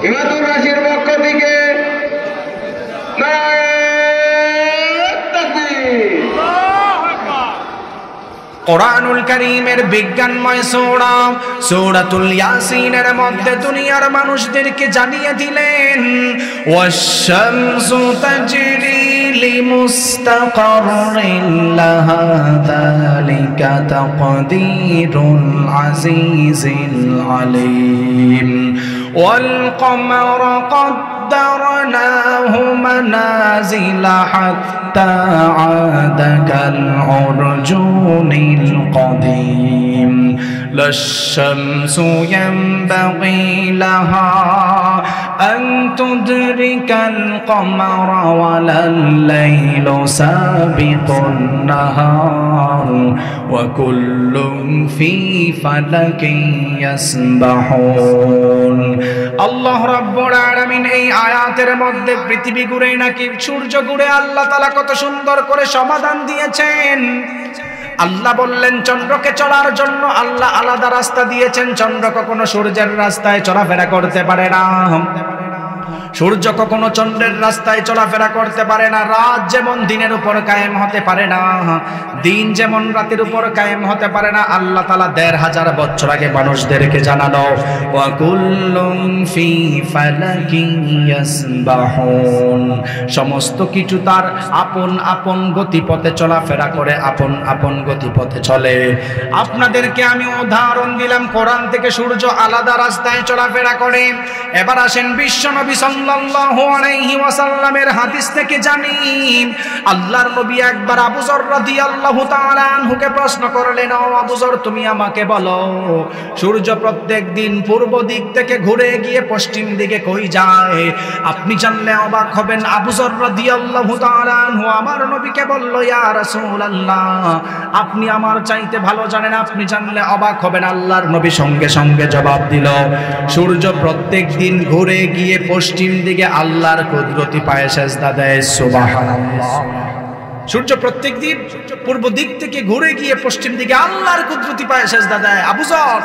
ইমাদুর রাশির পক্ষ থেকে কোরআনুল কারীমের বিজ্ঞানময় সূরা সূরাতুল ইয়াসিনের মধ্যে দুনিয়ার মানুষদেরকে জানিয়ে দিলেন ওয়াশ-শামসু তাজরি লিমুস্তাকাররিন লাহা যালিকা তাকদীরুল আজিজিল আলীম ওয়াল কমারা قدرناه منازل حتى عاد كالعرجون القديم لا الشمس ينبغي لها أن تدرك القمر ولا الليل سابق النهار وكل في فلك يسبحون الله رب العالمين এই আয়াতের মধ্যে পৃথিবী ঘুরে নাকি সূর্য ঘুরে আল্লাহ তাআলা কত সুন্দর করে সমাধান দিয়েছেন। আল্লাহ বললেন চন্দ্রকে চলার জন্য আল্লাহ আলাদা রাস্তা দিয়েছেন। চন্দ্র কখনো সূর্যের রাস্তায় চলাফেরা করতে পারে না, সূর্য কখনো চন্দ্রের রাস্তায় চলাফেরা করতে পারে না। রাত যেমন দিনের উপর কায়েম হতে পারে না, দিন যেমন রাতের উপর কায়েম হতে পারে না। আল্লাহ তাআলা ১৫০০ বছর আগে মানুষদেরকে জানালো ওয়া কুল্লুম ফি ফালাকিন ইয়াসবাহুন, সমস্ত কিছু তার আপন আপন গতিপথে চলাফেরা করে, আপন আপন গতিপথে চলে। আপনাদেরকে আমি উদাহরণ দিলাম কোরআন থেকে, সূর্য আলাদা রাস্তায় চলাফেরা করে। এবার আসেন বিশ্বনবী সাল্লাল্লাহু আলাইহি ওয়াসাল্লামের হাদিস থেকে জানি, আল্লাহর নবী একবার আবু যর রাদিয়াল্লাহু তাআলা আনহুকে প্রশ্ন করলেন, ও আবু যর তুমি আমাকে বলো সূর্য প্রত্যেক দিন পূর্ব দিক থেকে ঘুরে গিয়ে পশ্চিম দিকে কই যায়? আপনি জানলে অবাক হবেন। আবু যর রাদিয়াল্লাহু তাআলা আনহু আমার নবীকে বলল, ইয়া রাসূলুল্লাহ আপনি আমার চাইতে ভালো জানেন, আপনি জানলে অবাক হবেন। আল্লাহর নবী সঙ্গে সঙ্গে জবাব দিল, সূর্য প্রত্যেক দিন ঘুরে গিয়ে পশ্চিম দিকে আল্লাহর কুদরতি পায়ে সেজদা দেয়। সুবহানাল্লাহ। সূর্য প্রত্যেক দিন পূর্ব দিক থেকে ঘুরে গিয়ে পশ্চিম দিকে আল্লাহর কুদরতি পায়ে সেজদা দেয়। আবু যর,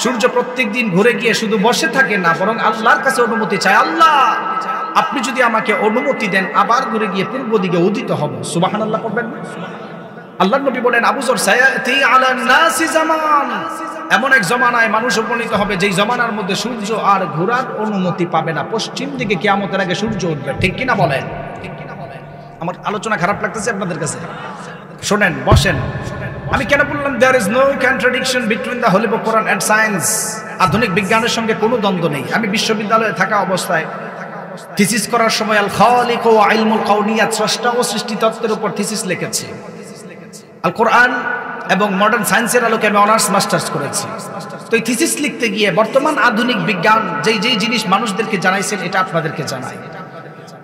সূর্য প্রত্যেক দিন ঘুরে গিয়ে শুধু বসে থাকে না, বরং আল্লাহর কাছে অনুমতি চায়, আল্লাহ আপনি যদি আমাকে অনুমতি দেন আবার ঘুরে গিয়ে পূর্ব দিকে উদিত হব। সুবহানাল্লাহ পড়বেন না? আল্লাহর নবী বলেন, আবু যর সায়াতি আলান নাসি জামান, এমন এক জমানায় মানুষ উপনীত হবে যেই জমানার মধ্যে সূর্য আর ঘোরার অনুমতি পাবে না, পশ্চিম দিকে কিয়ামতের আগে সূর্য উঠবে। ঠিক কিনা বলেন? আমার আলোচনা খারাপ লাগতেছে আপনাদের কাছে? শোনেন, বসেন। আমি কেন বললাম there is no contradiction between the holy book Quran and science? আধুনিক বিজ্ঞানের সঙ্গে কোনো দ্বন্দ্ব নেই। আমি বিশ্ববিদ্যালয়ে থাকা অবস্থায় থিসিস করার সময় আল খালিক ওয়া ইলমুল কাউনিয়াত, স্রষ্টা ও সৃষ্টি তত্ত্বের উপর থিসিস লিখেছি। আল কোরআন এবং মডার্ন সায়েন্সের আলোকে আমি অনার্স মাস্টার্স করেছি। তো এই থিসিস লিখতে গিয়ে বর্তমান আধুনিক বিজ্ঞান যেই যেই জিনিস মানুষদেরকে জানাইছেন এটা আপনাদেরকে জানাই।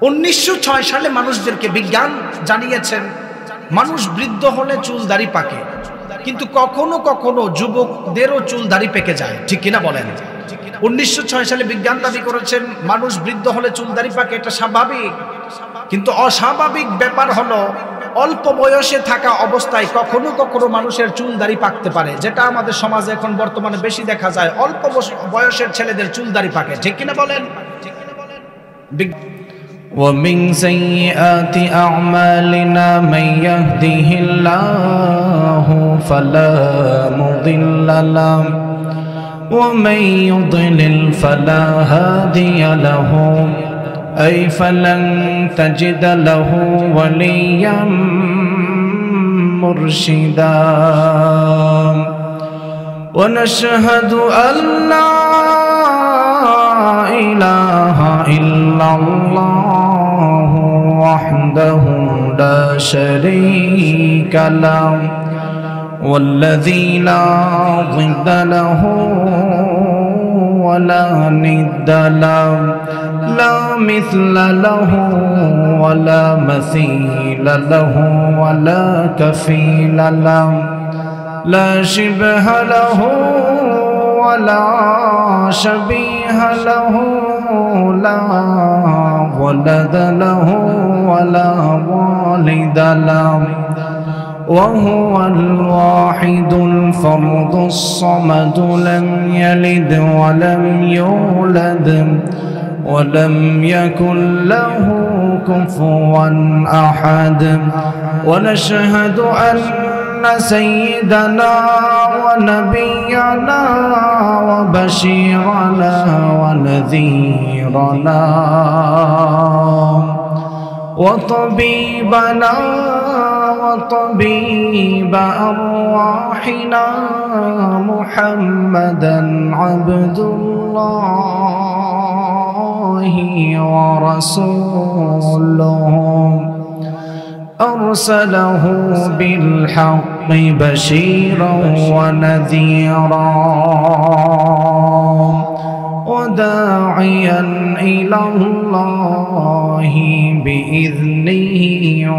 1906 সালে মানুষদেরকে বিজ্ঞান জানিয়েছেন মানুষ বৃদ্ধ হলে চুল দাড়ি পাকে, কিন্তু কখনো কখনো যুবকদেরও চুল দাড়ি পেকে যায়। ঠিক কিনা বলেন? 1906 সালে বিজ্ঞান দাবি করেছেন মানুষ বৃদ্ধ হলে চুল দাড়ি পাকে, এটা স্বাভাবিক। কিন্তু অস্বাভাবিক ব্যাপার হলো অল্প বয়সে থাকা অবস্থায় কখনো কখনো মানুষের চুল দাড়ি পাকতে পারে, যেটা আমাদের সমাজে এখন বর্তমানে বেশি দেখা যায়। অল্প বয়সের ছেলেদের চুল দাড়ি পাকে। ঠিক কিনা বলেন? ومن سيئات أعمالنا من يهده الله فلا مضل له ومن يضلل فلا هادي له أي فلن تجد له وليا مرشدا ونشهد أن لا إله إلا الله وحده لا شريك له والذي لا ضد له ولا ند له لا مثل له ولا مثيل له ولا كفيل له لا شبه له ولا شبيه له لا ولد له ولا والد له وهو الواحد الفرد الصمد لم يلد ولم يولد ولم يكن له كفوا أحد ونشهد أن سيدنا ونبينا وبشيرنا ونذيرنا وطبيبنا وطبيب أرواحنا محمدا عبد الله ورسوله أرسله بالحق بشيرا ونذيرا وداعيا إلى الله بإذنه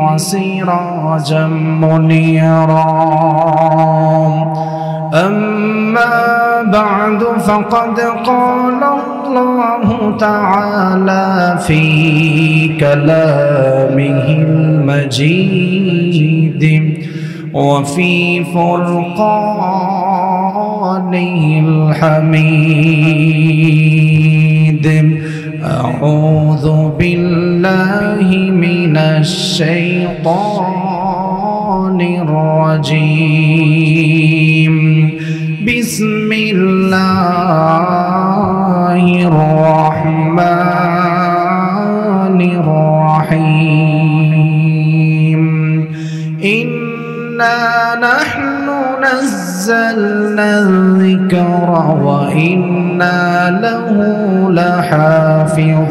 وسراجا منيرا أما بعد فقد قال الله تعالى في كلامه المجيد وفي فرقانه الحميد أعوذ بالله من الشيطان الرجيم بسم الله الرحمن الرحيم إنا نحن نزلنا الذكر وإنا له لحافظون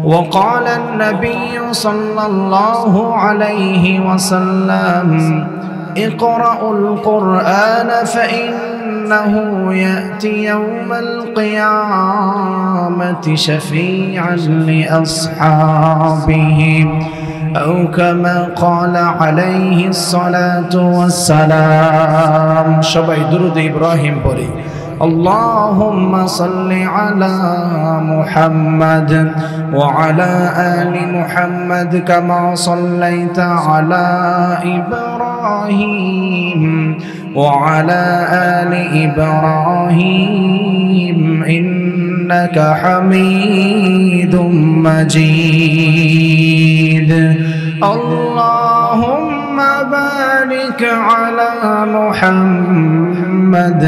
وقال النبي صلى الله عليه وسلم اقرأوا القرآن فإنه يأتي يوم القيامة شفيعا لأصحابه أو كما قال عليه الصلاة والسلام সবাই درود إبراهيم بولي اللهم صل على محمد وعلى آل محمد كما صليت على إبراهيم وعلى آل إبراهيم إنك حميد مجيد اللهم بارك على محمد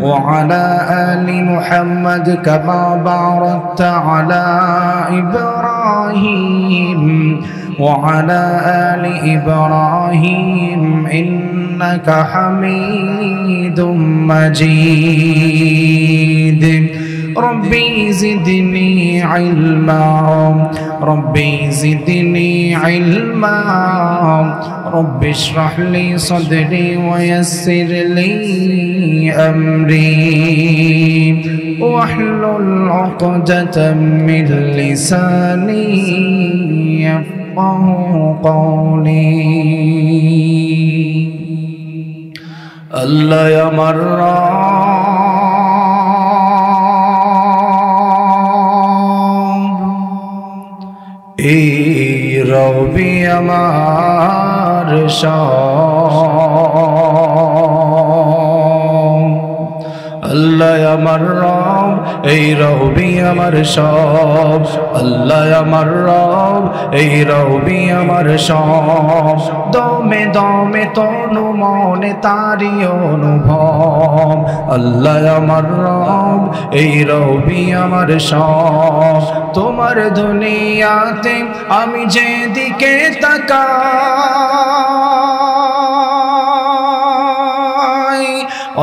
وعلى آل محمد كما باركت على إبراهيم وعلى آل إبراهيم إنك حميد مجيد ربي زدني علما ربي زدني علما رب اشرح لي صدري ويسر لي أمري واحلل عقدة من لساني يفقه قولي الله يا مرّا এই রবি আমার আল্লাহ আমার রব এই রবি আমার সব আল্লাহ আমার রব এই রবি আমার সব দমে দমে তনু মনে তারি অনুভব আল্লাহ আমার রব এই রবি আমার সব তোমার দুনিয়াতে আমি যেদিকে তাকাই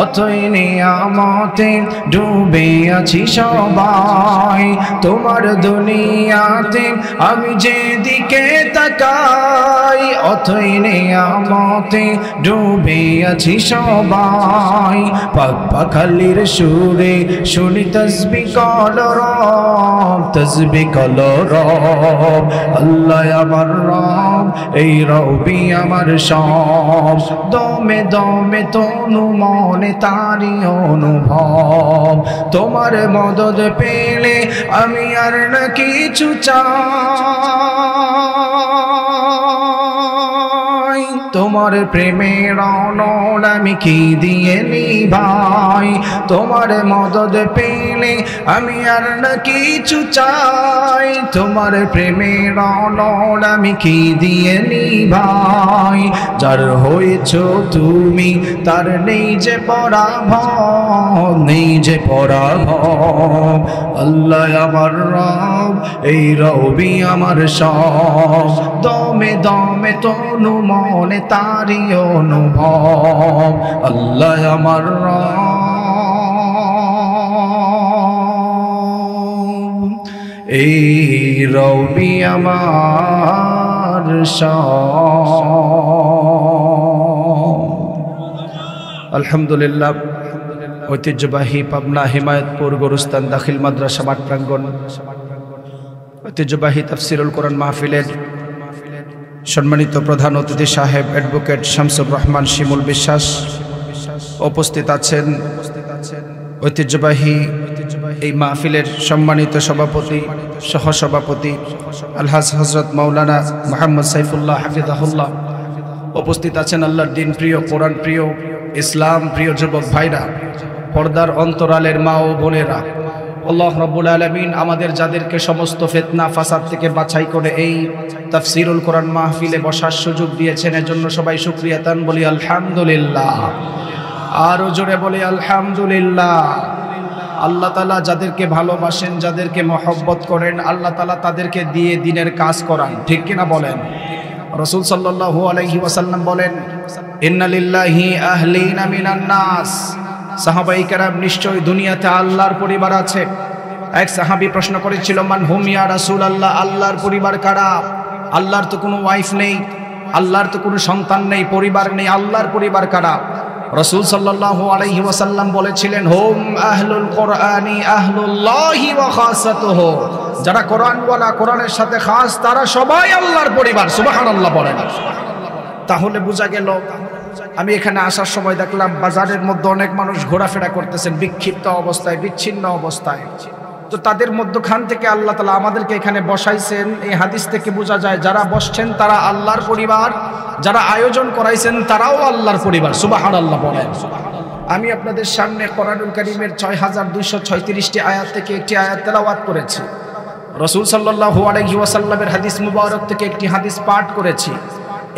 অতই নিয়ামতে ডুবে আছি সবাই তোমার দুনিয়াতে আমি যেদিকে তাকাই অতই নিয়ামতে ডুবে আছি সবাই পাক পাখালির সুরে শুনি তসবিহ কলরব তসবিহ কলরব আল্লাহ আমার রব এই রবি আমার সব দমে দমে তনু মনে তারি অনুভব তোমার মদদ পেলে আমি আর না কিছু চাই তোমার প্রেমের অনল আমি কি দিয়ে নিভাই, তোমার মদদ পেলে আমি আর না কিছু চাই, তোমার প্রেমের অনল আমি কি দিয়ে নিভাই। যার হয়েছ তুমি তার নেই যে পরাভব, নেই যে পরাভব। আল্লাহ আমার রব, এই রবি আমার সব, দমে দমে তনু মনে তারি অনুভব। আল্লাহ আমার রব, এই রবি আমার সব। আলহামদুলিল্লাহ, ঐতিহ্যবাহী পাবনা হিমায়তপুর গোরস্তান দাখিল মাদ্রাসা মাঠ প্রাঙ্গণ ঐতিহ্যবাহী তাফসিরুল কোরআন মাহফিলের সম্মানিত প্রধান অতিথি সাহেব অ্যাডভোকেট শামসুর রহমান শিমুল বিশ্বাস উপস্থিত আছেন। ঐতিহ্যবাহী এই মাহফিলের সম্মানিত সভাপতি সহসভাপতি আলহাজ হযরত মাওলানা মুহাম্মদ সাইফুল্লাহ হাফিজাহুল্লাহ উপস্থিত আছেন। আল্লাহর দিন প্রিয়, কোরআন প্রিয়, ইসলাম প্রিয় যুবক ভাইরা, পর্দার অন্তরালের মা ও বোনেরা, আল্লাহ রাব্বুল আলামিন আমাদের যাদেরকে সমস্ত ফিতনা ফাসাদ থেকে বাছাই করে এই তাফসিরুল কোরআন মাহফিলে বসার সুযোগ দিয়েছেন, এজন্য সবাই শুকরিয়া তান বলি আলহামদুলিল্লাহ। আরো জোরে বলি আলহামদুলিল্লাহ। আল্লাহ তাআলা যাদেরকে ভালোবাসেন, যাদেরকে মহব্বত করেন, আল্লাহ তাআলা তাদেরকে দিয়ে দিনের কাজ করান, ঠিক কিনা বলেন? রাসূল সাল্লাল্লাহু আলাইহি ওয়াসাল্লাম বলেন, ইন্না লিল্লাহি আহলিনা মিনান নাস। সাহাবায়ে কেরাম, নিশ্চয় দুনিয়াতে আল্লাহর পরিবার আছে। এক সাহাবী প্রশ্ন করেছিল, মান হুম ইয়া রাসূলুল্লাহ, আল্লাহর পরিবার কারা? আল্লাহর তো কোনো ওয়াইফ নেই, আল্লাহর তো কোনো সন্তান নেই, পরিবার নেই, আল্লাহর পরিবার কারা? রাসূল সাল্লাল্লাহু আলাইহি ওয়াসাল্লাম বলেছিলেন, হুম আহলুল কোরআনি আহলুল্লাহি ওয়া খাসাতুহু। যারা কোরআনওয়ালা, কোরআনের সাথে খাস, তারা সবাই আল্লাহর পরিবার। সুবহানাল্লাহ বলেন। তাহলে বোঝা গেল, আমি এখানে আসার সময় দেখলাম বাজারের মধ্যে অনেক মানুষ ঘোরাফেরা করতেছেন বিক্ষিপ্ত অবস্থায়, বিচ্ছিন্ন অবস্থায়। তো তাদের মধ্যখান থেকে আল্লাহ তাআলা আমাদেরকে এখানে বসাইছেন। এই হাদিস থেকে বোঝা যায় যারা বসছেন তারা আল্লাহর পরিবার, যারা আয়োজন করাইছেন তারাও আল্লাহর পরিবার। সুবহানাল্লাহ বলেন। আমি আপনাদের সামনে কোরআনুল কারীমের ৬২৩৬টি আয়াত থেকে একটি আয়াত তেলাওয়াত করেছি। রাসূল সাল্লাল্লাহু আলাইহি ওয়াসাল্লামের হাদিস মুবারক থেকে একটি হাদিস পাঠ করেছি।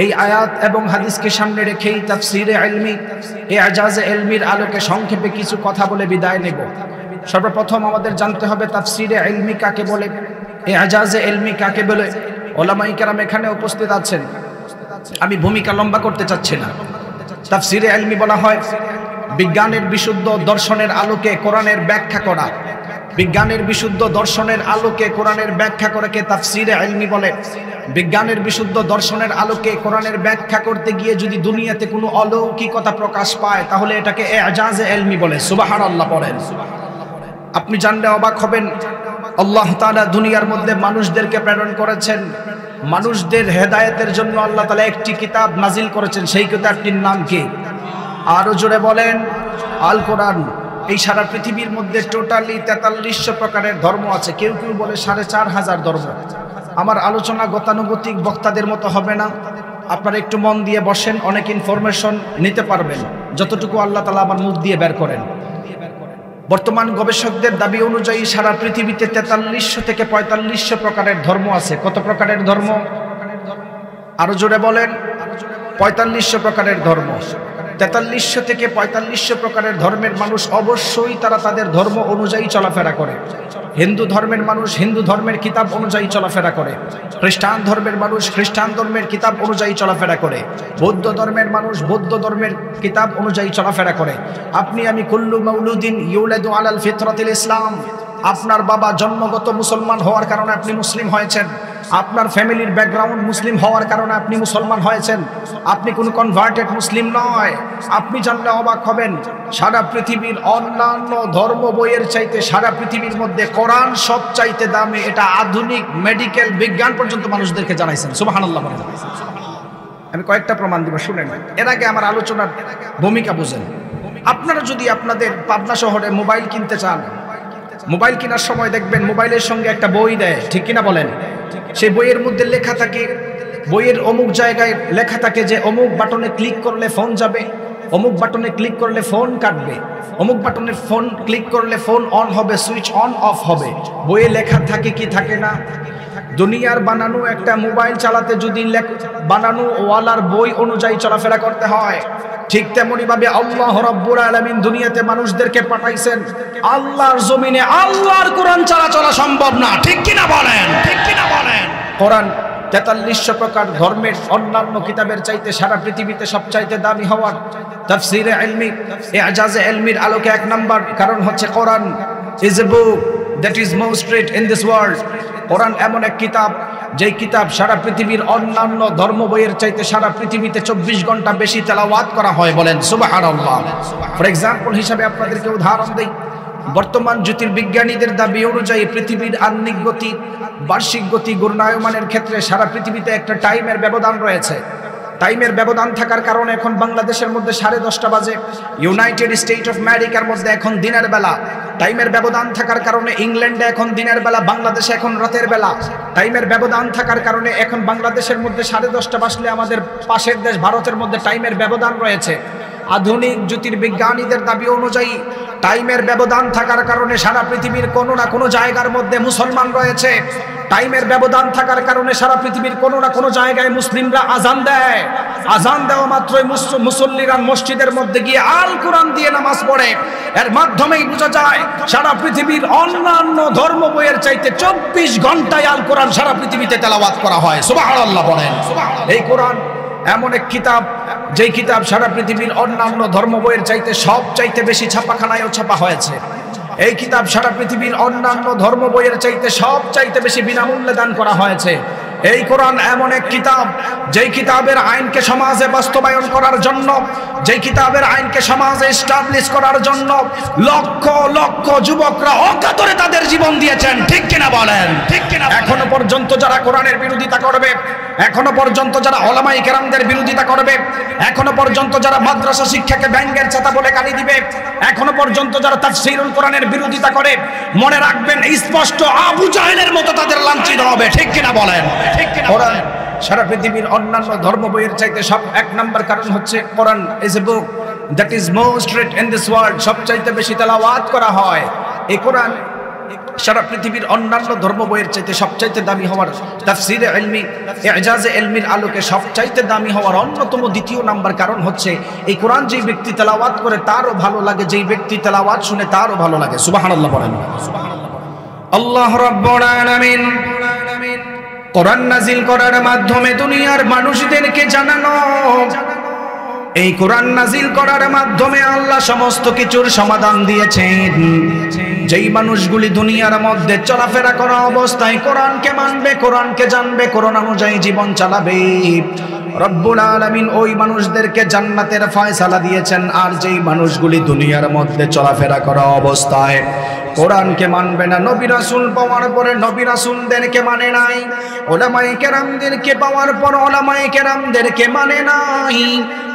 এই আয়াত এবং হাদিসকে সামনে রেখেই তাফসীরে ইলমি, ইজাজে ইলমির আলোকে সংক্ষেপে কিছু কথা বলে বিদায় নেব। সর্বপ্রথম আমাদের জানতে হবে তাফসীরে ইলমি কাকে বলে, ইজাজে ইলমি কাকে বলে। উলামায়ে কেরাম এখানে উপস্থিত আছেন, আমি ভূমিকা লম্বা করতে চাচ্ছি না। তাফসীরে ইলমি বলা হয় বিজ্ঞানের বিশুদ্ধ দর্শনের আলোকে কোরআনের ব্যাখ্যা করা। বিজ্ঞানের বিশুদ্ধ দর্শনের আলোকে কোরআনের ব্যাখ্যা করাকে তাফসীরে ইলমি বলে। বিজ্ঞানের বিশুদ্ধ দর্শনের আলোকে কোরআনের ব্যাখ্যা করতে গিয়ে যদি দুনিয়াতে কোনো অলৌকিকতা প্রকাশ পায়, তাহলে এটাকে ইজাজে ইলমি বলে। সুবহানাল্লাহ বলেন। আপনি জানলে অবাক হবেন, আল্লাহ তাআলা দুনিয়ার মধ্যে মানুষদেরকে প্রেরণ করেছেন, মানুষদের হেদায়েতের জন্য আল্লাহ তাআলা একটি কিতাব নাজিল করেছেন। সেই কিতাবটির নাম কি? আরো জোরে বলেন, আল কোরআন। এই সারা পৃথিবীর মধ্যে টোটালি ৪৩০০ প্রকারের ধর্ম আছে। কেউ কেউ বলে ৪৫০০ ধর্ম। আমার আলোচনা গতানুগতিক বক্তাদের মতো হবে না। আপনারা একটু মন দিয়ে বসেন, অনেক ইনফরমেশন নিতে পারবেন যতটুকু আল্লাহ তাআলা আমার মুখ দিয়ে বের করেন। বর্তমান গবেষকদের দাবি অনুযায়ী সারা পৃথিবীতে ৪৩০০ থেকে ৪৫০০ প্রকারের ধর্ম আছে। কত প্রকারের ধর্ম? আরো জোরে বলেন। ৪৫০০ প্রকারের ধর্ম। ৪৩০০ থেকে ৪৫০০ প্রকারের ধর্মের মানুষ অবশ্যই তারা তাদের ধর্ম অনুযায়ী চলাফেরা করে। হিন্দু ধর্মের মানুষ হিন্দু ধর্মের কিতাব অনুযায়ী চলাফেরা করে। খ্রিস্টান ধর্মের মানুষ খ্রিস্টান ধর্মের কিতাব অনুযায়ী চলাফেরা করে। বৌদ্ধ ধর্মের মানুষ বৌদ্ধ ধর্মের কিতাব অনুযায়ী চলাফেরা করে। আপনি আমি কুল্লু মাউলুদিন ইউলাদু আলাল ফিতরাতিল ইসলাম। আপনার বাবা জন্মগত মুসলমান হওয়ার কারণে আপনি মুসলিম হয়েছেন। আপনার ফ্যামিলির ব্যাকগ্রাউন্ড মুসলিম হওয়ার কারণে আপনি মুসলমান হয়েছেন। আপনি কোনো কনভার্টেড মুসলিম নয়। আপনি জানলে অবাক হবেন, সারা পৃথিবীর অন্যান্য ধর্ম বইয়ের চাইতে সারা পৃথিবীর মধ্যে কোরআন সবচাইতে দামি। এটা আধুনিক মেডিকেল বিজ্ঞান পর্যন্ত মানুষদেরকে জানাইছেন। সুবহানাল্লাহ বলেন। আমি কয়েকটা প্রমাণ দিব, শুনেন। এর আগে আমার আলোচনার ভূমিকা বুঝেন। আপনারা যদি আপনাদের পাবনা শহরে মোবাইল কিনতে চান, মোবাইল কেনার সময় দেখবেন মোবাইলের সঙ্গে একটা বই দেয়, ঠিক কিনা বলেন? সেই বইয়ের মধ্যে লেখা থাকে বইয়ের অমুক জায়গায় লেখা থাকে যে অমুক বাটনে ক্লিক করলে ফোন যাবে, অমুক বাটনে ক্লিক করলে ফোন কাটবে, অমুক বাটনে ফোন ক্লিক করলে ফোন অন হবে, সুইচ অন অফ হবে। বইয়ে লেখা থাকে কি থাকে না? দুনিয়ার বানানো একটা মোবাইল চালাতে যদি বানানো ওয়ালার বই অনুযায়ী চলাফেরা করতে হয়, ঠিক তেমনি ভাবে আল্লাহ রাব্বুল আলামিন দুনিয়াতে মানুষদেরকে পাঠাইছেন, আল্লাহর জমিনে আল্লাহর কোরআন ছাড়া চলা সম্ভব না। ঠিক কিনা বলেন? ঠিক কিনা বলেন? কোরআন 4300 প্রকার ধর্মের অন্যান্য কিতাবের চাইতে সারা পৃথিবীতে সবচাইতে দামি হওয়ার তাফসীরে ইলমি, ইজাজে ইলমির আলোকে 1 নাম্বার কারণ হচ্ছে Quran is a book that is most read in this world. Quran এমন এক কিতাব যেই কিতাব সারা পৃথিবীর অন্যান্য ধর্ম বইয়ের চাইতে সারা পৃথিবীতে 24 ঘন্টা বেশি তেলাওয়াত করা হয়। বলেন সুবহানাল্লাহ। ফর এক্সাম্পল হিসাবে আপনাদেরকে উদাহরণ দেই, বর্তমান জ্যোতির্বিজ্ঞানীদের দাবি অনুযায়ী পৃথিবীর আহ্নিক গতি, বার্ষিক গতি ঘূর্ণায়মানের ক্ষেত্রে সারা পৃথিবীতে একটা টাইমের ব্যবধান রয়েছে। টাইমের ব্যবধান থাকার কারণে এখন বাংলাদেশের মধ্যে 10:30 বাজে, ইউনাইটেড স্টেট অফ আমেরিকার মধ্যে এখন দিনের বেলা। টাইমের ব্যবধান থাকার কারণে ইংল্যান্ডে এখন দিনের বেলা, বাংলাদেশে এখন রাতের বেলা। টাইমের ব্যবধান থাকার কারণে এখন বাংলাদেশের মধ্যে 10:30 বাজলে আমাদের পাশের দেশ ভারতের মধ্যে টাইমের ব্যবধান রয়েছে। আধুনিক জ্যোতির্বিজ্ঞানীদের দাবি অনুযায়ী টাইমের ব্যবধান থাকার কারণে সারা পৃথিবীর কোনো না কোনো জায়গার মধ্যে মুসলমান রয়েছে। টাইমের ব্যবধান থাকার কারণে সারা পৃথিবীর কোনো না কোনো জায়গায় মুসলিমরা আজান দেয়। আজান দেওয়া মাত্রই মুসল্লিরা মসজিদের মধ্যে গিয়ে আল কোরআন দিয়ে নামাজ পড়ে। এর মাধ্যমেই বোঝা যায় সারা পৃথিবীর অন্যান্য ধর্ম বইয়ের চাইতে 24 ঘন্টায় আল কোরআন সারা পৃথিবীতে তেলাওয়াত করা হয়। সুবহানাল্লাহ বলেন। এই কোরআন এমন এক কিতাব যেই কিতাব সারা পৃথিবীর অন্যান্য ধর্ম বইয়ের চাইতে সবচাইতে বেশি ছাপাখানায়ও ছাপা হয়েছে। এই কিতাব সারা পৃথিবীর অন্যান্য ধর্ম বইয়ের চাইতে সবচাইতে বেশি বিনামূল্যে দান করা হয়েছে। এই কোরআন এমন এক কিতাব যেই কিতাবের আইনকে সমাজে বাস্তবায়ন করার জন্য, যেই কিতাবের আইনকে সমাজে এস্টাবলিশ করার জন্য লক্ষ লক্ষ যুবকরা অকাতরে তাদের জীবন দিয়েছেন। ঠিক কিনা বলেন? ঠিক কিনা? এখনো পর্যন্ত যারা কোরআনের বিরোধিতা করবে, এখনো পর্যন্ত যারা ওলামায়ে কেরামদের বিরোধিতা করবে, এখনো পর্যন্ত যারা মাদ্রাসা শিক্ষাকে ব্যাঙের ছাতা বলে গালি দিবে, এখনো পর্যন্ত যারা তাফসীরুল কোরআনের বিরোধিতা করে, মনে রাখবেন স্পষ্ট আবু জাহেলের মতো তাদের লাঞ্ছিত হবে। ঠিক কিনা বলেন? ঠিক কিনা? কোরআন সারা পৃথিবীর অন্যান্য ধর্ম বইয়ের চাইতে 1 নাম্বার কারণ হচ্ছে Quran is a book that is most read in this world. সবচাইতে বেশি তেলাওয়াত করা হয়। এই কোরআন সারা পৃথিবীর অন্যান্য ধর্ম বইয়ের চাইতে সবচাইতে দামি হওয়ার তাফসীরে ইলমি, ইজাজে ইলমির আলোকে সবচাইতে দামি হওয়ার অন্যতম দ্বিতীয় নাম্বার কারণ হচ্ছে এই কোরআন যেই ব্যক্তি তেলাওয়াত করে তারও ভালো লাগে, যেই ব্যক্তি তেলাওয়াত শুনে তারও ভালো লাগে। সুবহানাল্লাহ বলেন। আল্লাহ রাব্বুল আলামিন কোরআন নাজিল করার মাধ্যমে দুনিয়ার মানুষদেরকে জানানো, এই কোরআন নাজিল করার মাধ্যমে আল্লাহ সমস্ত কিছুর সমাধান দিয়েছেন। যেই মানুষগুলি দুনিয়ার মধ্যে চলাফেরা করা অবস্থায় কোরআনকে মানবে, কোরআনকে জানবে, কোরআন অনুযায়ী জীবন চালাবে, রব্বুল আলামিন ওই মানুষদেরকে জান্নাতের ফয়সালা দিয়েছেন। আর যেই মানুষগুলি দুনিয়ার মধ্যে চলাফেরা করা অবস্থায় কোরআনকে মানবে না, নবী রাসূল পাওয়ার পরে নবী রাসূলদেরকে মানে নাই, ওলামায়ে কেরামদেরকে পাওয়ার পর ওলামায়ে কেরামদেরকে মানে নাই,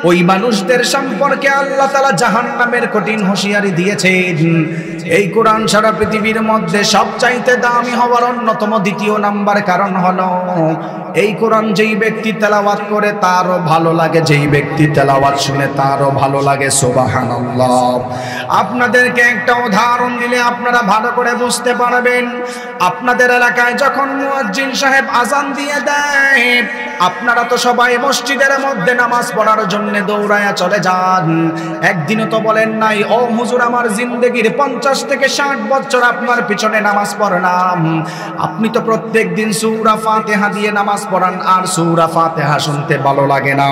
ওই মানুষদের সম্পর্কে আল্লাহ তাআলা জাহান্নামের কঠিন হুঁশিয়ারি দিয়েছেন। এই কোরআন সারা পৃথিবীর মধ্যে সবচাইতে দামি হওয়ার অন্যতম দ্বিতীয় নাম্বার কারণ হলো এই কোরআন যেই ব্যক্তি তেলাওয়াত করে তারও ভালো লাগে, যেই ব্যক্তি তেলাওয়াত শুনে তারও ভালো লাগে। সুবহানাল্লাহ। আপনাদেরকে একটা উদাহরণ দিলে আপনারা ভালো করে বুঝতে পারবেন। আপনাদের এলাকায় যখন মুয়াজ্জিন সাহেব আজান দিয়ে দেয়, আপনারা তো সবাই মসজিদের মধ্যে নামাজ পড়ার জন্য দৌড়ায়া চলে যান। একদিনও তো বলেন নাই, ও হুজুর আমার জিন্দেগির 50 থেকে 60 বছর আপনার পিছনে নামাজ পড়লাম, আপনি তো প্রত্যেক দিন সূরা ফাতিহা দিয়ে নামাজ পড়ান, আর সূরা ফাতিহা শুনতে ভালো লাগে না,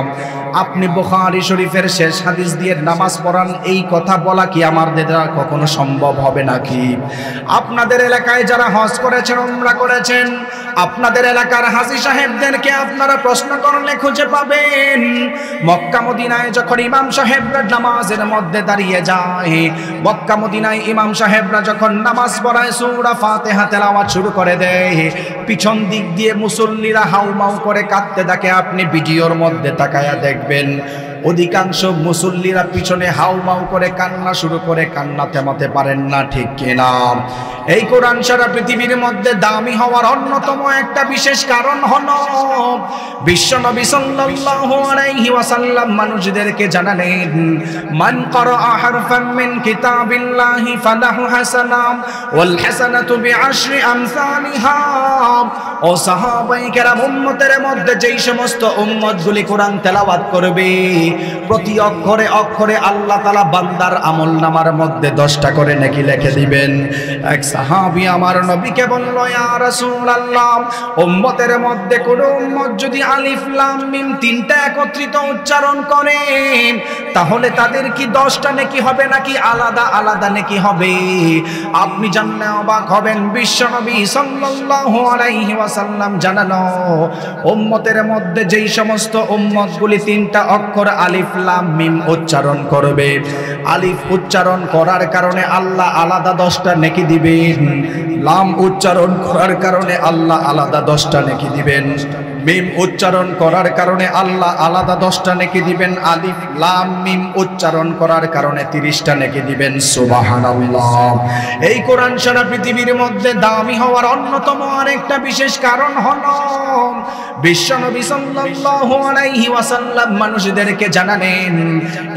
আপনি বুখারী শরীফের শেষ হাদিস দিয়ে নামাজ পড়ান, এই কথা বলা কি আমাদের দ্বারা কখনো সম্ভব হবে নাকি? আপনাদের এলাকায় যারা হজ করেছেন, উমরা করেছেন, আপনাদের এলাকার হাজী সাহেবদেরকে আপনারা প্রশ্ন করলে খুঁজে পাবেন, মক্কা মদিনায় যখন ইমাম সাহেবরা নামাজের মধ্যে দাঁড়িয়ে যায়, মক্কা মদিনায় ইমাম সাহেবরা যখন নামাজ পড়ায় সূরা ফাতিহা তেলাওয়াত শুরু করে দেয়, পিছন দিক দিয়ে মুসল্লিরা হাউমাউ করে কাঁদতে থাকে। আপনি ভিডিওর মধ্যে তাকায়া দেখবেন অধিকাংশ মুসল্লিরা পিছনে হাউমাউ করে কান্না শুরু করে, কান্না থামাতে পারেন না, ঠিক কিনা? এই কোরআন সারা পৃথিবীর মধ্যে দামি হওয়ার অন্যতম একটা বিশেষ কারণ হলো বিশ্বনবী সাল্লাল্লাহু আলাইহি ওয়াসাল্লাম মানুষদেরকে জানালেন, মান ক্বারাআ হারফান মিন কিতাবিল্লাহি ফালাহু হাসানা ওয়াল হাসানাতু বিআশরি আমসালিহা। ও সাহাবায়ে কেরাম, উম্মতের মধ্যে যেই সমস্ত উম্মতগুলি কোরআন তেলাওয়াত করবে, প্রতি অক্ষরে অক্ষরে আল্লাহ তাআলা বান্দার আমলনামার মধ্যে 10টা করে নেকি লিখে দিবেন। এক সাহাবী আমার নবীকে বলল, ইয়া রাসূলুল্লাহ, উম্মতের মধ্যে কোন উম্মত যদি আলিফ লাম মিম 3টা একত্রিত উচ্চারণ করে, তাহলে তাদের কি 10টা নেকি হবে নাকি আলাদা আলাদা নেকি হবে? আপনি জানলে অবাক হবেন, বিশ্বনবী সাল্লাল্লাহু আলাইহি ওয়াসাল্লাম জানানো, উম্মতের মধ্যে যেই সমস্ত উম্মতগুলি 3টা অক্ষর আলিফ লাম মিম উচ্চারণ করবে, আলিফ উচ্চারণ করার কারণে আল্লাহ আলাদা 10টা নেকি দিবেন, লাম উচ্চারণ করার কারণে আল্লাহ আলাদা 10টা নেকি দিবেন, মিম উচ্চারণ করার কারণে আল্লাহ আলাদা 10টা নেকি দিবেন, আলিফ লাম মিম উচ্চারণ করার কারণে 30টা নেকি দিবেন। সুবহানাল্লাহ। এই কোরআন সারা পৃথিবীর মধ্যে দামি হওয়ার অন্যতম আরেকটা বিশেষ কারণ হলো বিশ্বনবী সাল্লাল্লাহু আলাইহি ওয়াসাল্লাম মানুষদেরকে জানালেন,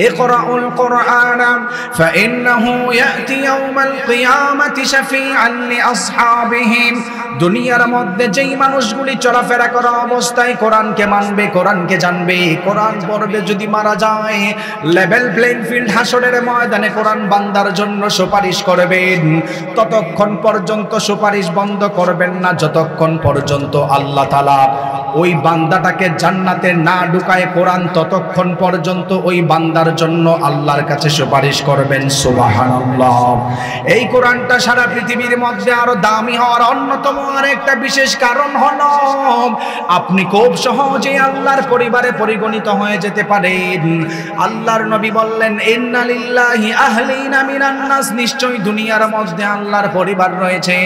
ইকরাউল কুরআন ফাইন্নাহু ইয়াতি ইয়াউমাল কিয়ামাতি শাফিআন লিআসহাবিহি। দুনিয়ার মধ্যে যেই মানুষগুলি চলাফেরা করা অবস্থায় কোরআনকে মানবে, কোরআনকে জানবে, কোরআন পড়বে, যদি মারা যায়, লেভেল প্লেইং ফিল্ড হাসরের ময়দানে কোরআন বান্দার জন্য সুপারিশ করবেন। ততক্ষণ পর্যন্ত সুপারিশ বন্ধ করবেন না যতক্ষণ পর্যন্ত আল্লাহ তাআলা ওই বান্দাটাকে জান্নাতে না ঢুকায় কোরআন ততক্ষণ পর্যন্ত ওই বান্দার জন্য আল্লাহর কাছে সুপারিশ করবেন। সুবহানাল্লাহ। এই কোরআনটা সারা পৃথিবীর মধ্যে আরো দামি হওয়ার অন্যতম আরেকটা বিশেষ কারণ হলো আপনি খুব সহজে আল্লাহর পরিবারে পরিগণিত হয়ে যেতে পারেন। আল্লাহর নবী বললেন, ইন্না লিল্লাহি আহলিনা মিনান নাস, নিশ্চয়ই দুনিয়ার মধ্যে আল্লাহর পরিবার রয়েছে।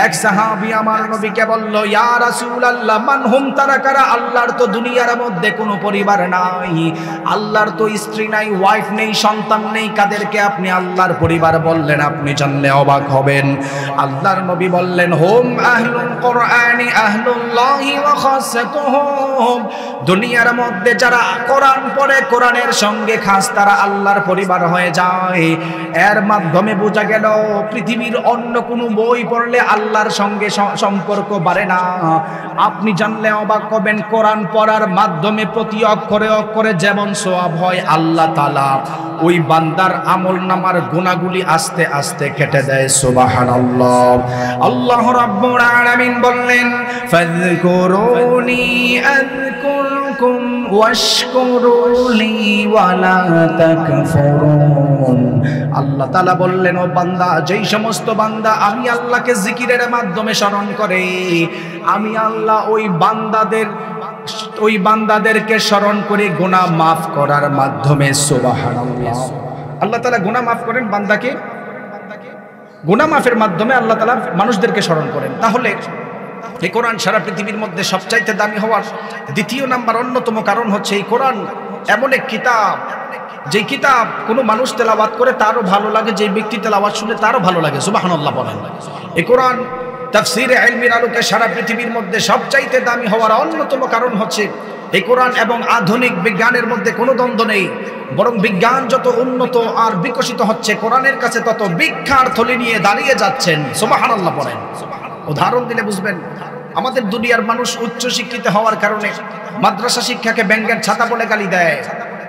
এক সাহাবী আমার নবীকে বলল, ইয়া রাসূলুল্লাহ, মান হুম, তারা কারা? আল্লাহর তো দুনিয়ার মধ্যে কোনো পরিবার নাই, আল্লাহর তো স্ত্রী নাই, ওয়াইফ নেই, সন্তান নেই, কাদেরকে আপনি আল্লাহর পরিবার বললেন? আপনি জানলে অবাক হবেন। আল্লাহর নবী বললেন, হুম আহলুল কুরআনি আহলুল্লাহি ওয়া খাসাতুহুম, দুনিয়ার মধ্যে যারা কোরআন পড়ে, কোরআনের সঙ্গে খাস তারা আল্লাহর পরিবার হয়ে যায়। এর মাধ্যমে বোঝা গেল পৃথিবীর অন্য কোনো বই পড়লে আল্লাহর সঙ্গে সম্পর্ক বাড়ে না। আপনি জানলে অবাক হবেন, কোরআন পড়ার মাধ্যমে প্রতি অক্ষরে অক্ষরে যেমন সওয়াব হয়, আল্লাহ তাআলা ওই বান্দার আমলনামার গুনাহগুলি আস্তে আস্তে কেটে দেয়। সুবহানাল্লাহ। আল্লাহ রাব্বুল আলামিন বললেন, ফাযকুরুনি আযকুরকুম ওয়াশকুরুলি ওয়ালা তাকফুরুন। আল্লাহ তাআলা বললেন, ও বান্দা, যেই সমস্ত বান্দা আমি আল্লাহকে জিকিরের মাধ্যমে স্মরণ করে, আমি আল্লাহ ওই বান্দাদেরকে স্মরণ করে গুনাহ মাফ করার মাধ্যমে। সুবহানাল্লাহ। আল্লাহ তাআলা গুনাহ মাফ করেন বান্দাকে, গুনাহ মাফের মাধ্যমে আল্লাহ তাআলা মানুষদেরকে স্মরণ করেন। তাহলে এই কোরআন সারা পৃথিবীর মধ্যে সবচাইতে দামি হওয়ার দ্বিতীয় নাম্বার অন্যতম কারণ হচ্ছে এই কোরআন এমন এক কিতাব, যেই কিতাব কোনো মানুষ তেলাওয়াত করে তারও ভালো লাগে, যেই ব্যক্তি তেলাওয়াত শুনে তারও ভালো লাগে। সুবহানাল্লাহ বলেন। এই কোরআন তাফসীরে ইলমির আলোকে সারা পৃথিবীর মধ্যে সবচাইতে দামি হওয়ার অন্যতম কারণ হচ্ছে এই কোরআন এবং আধুনিক বিজ্ঞানের মধ্যে কোনো দ্বন্দ্ব নেই, বরং বিজ্ঞান যত উন্নত আর বিকশিত হচ্ছে, কোরআনের কাছে তত ভিক্ষার থলি নিয়ে দাঁড়িয়ে যাচ্ছেন। সুবহানাল্লাহ বলেন। উদাহরণ দিলে বুঝবেন, আমাদের দুনিয়ার মানুষ উচ্চ শিক্ষিত হওয়ার কারণে মাদ্রাসা শিক্ষাকে ব্যাঙের ছাতা বলে গালি দেয়,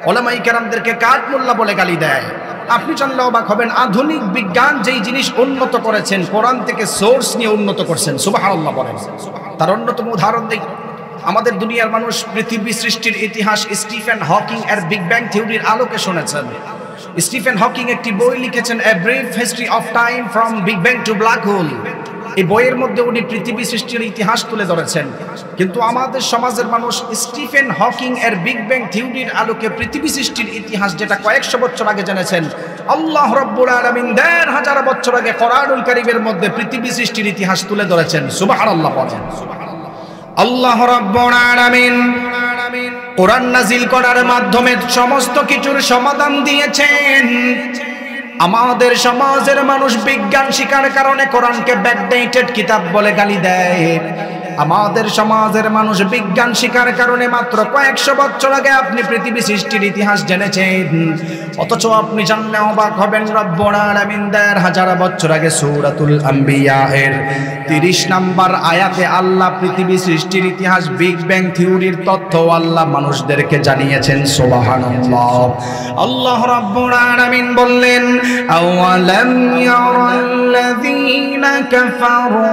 উলামায়ে কেরামদেরকে কাঠমোল্লা বলে গালি দেয়। আপনি জানলে অবাক হবেন, আধুনিক বিজ্ঞান যেই জিনিস উন্নত করেছেন, কোরআন থেকে সোর্স নিয়ে উন্নত করছেন। সুবহানাল্লাহ বলেন। তার অন্যতম উদাহরণ দিই, আমাদের দুনিয়ার মানুষ পৃথিবী সৃষ্টির ইতিহাস স্টিফেন হকিং এর বিগ ব্যাং থিওরির আলোকে শুনেছেন। স্টিফেন হকিং একটি বই লিখেছেন, a brief history of time from big bang two black hole. এই বইয়ের মধ্যে উনি পৃথিবী সৃষ্টির ইতিহাস তুলে ধরেছেন। কিন্তু আমাদের সমাজের মানুষ স্টিফেন হকিং এর বিগ ব্যাং থিওরির আলোকে পৃথিবী সৃষ্টির ইতিহাস, যেটা কয়েকশো বছর আগে জেনেছেন, আল্লাহ রাব্বুল আলামিন ১৫০০ বছর আগে কোরআনুল কারীমের মধ্যে পৃথিবী সৃষ্টির ইতিহাস তুলে ধরেছেন। সুবহানাল্লাহ বলেন। আল্লাহ রাব্বুল আলামিন কোরআন নাজিল করার মাধ্যমে সমস্ত কিছুর সমাধান দিয়েছেন। আমাদের সমাজের মানুষ বিজ্ঞান শিখার কারণে কোরআনকে ব্যাকডেটেড কিতাব বলে গালি দেয়। আমাদের সমাজের মানুষ বিজ্ঞান শিখার কারণে মাত্র কয়েকশো বছর আগে আপনি পৃথিবী সৃষ্টির ইতিহাস জেনেছেন, অথচ আপনি জানলে অবাক হবেন রব্বুল আলামিন ১,৫০০ বছর আগে সূরাতুল আম্বিয়া এর ৩০ নম্বর আয়াতে আল্লাহ পৃথিবী সৃষ্টির ইতিহাস বিগ ব্যাং থিওরির তথ্য আল্লাহ মানুষদেরকে জানিয়েছেন। সুবহানাল্লাহ। আল্লাহ রাব্বুল আলামিন বললেন, আওয়ালাম ইয়ারাল্লাযীনা কাফারু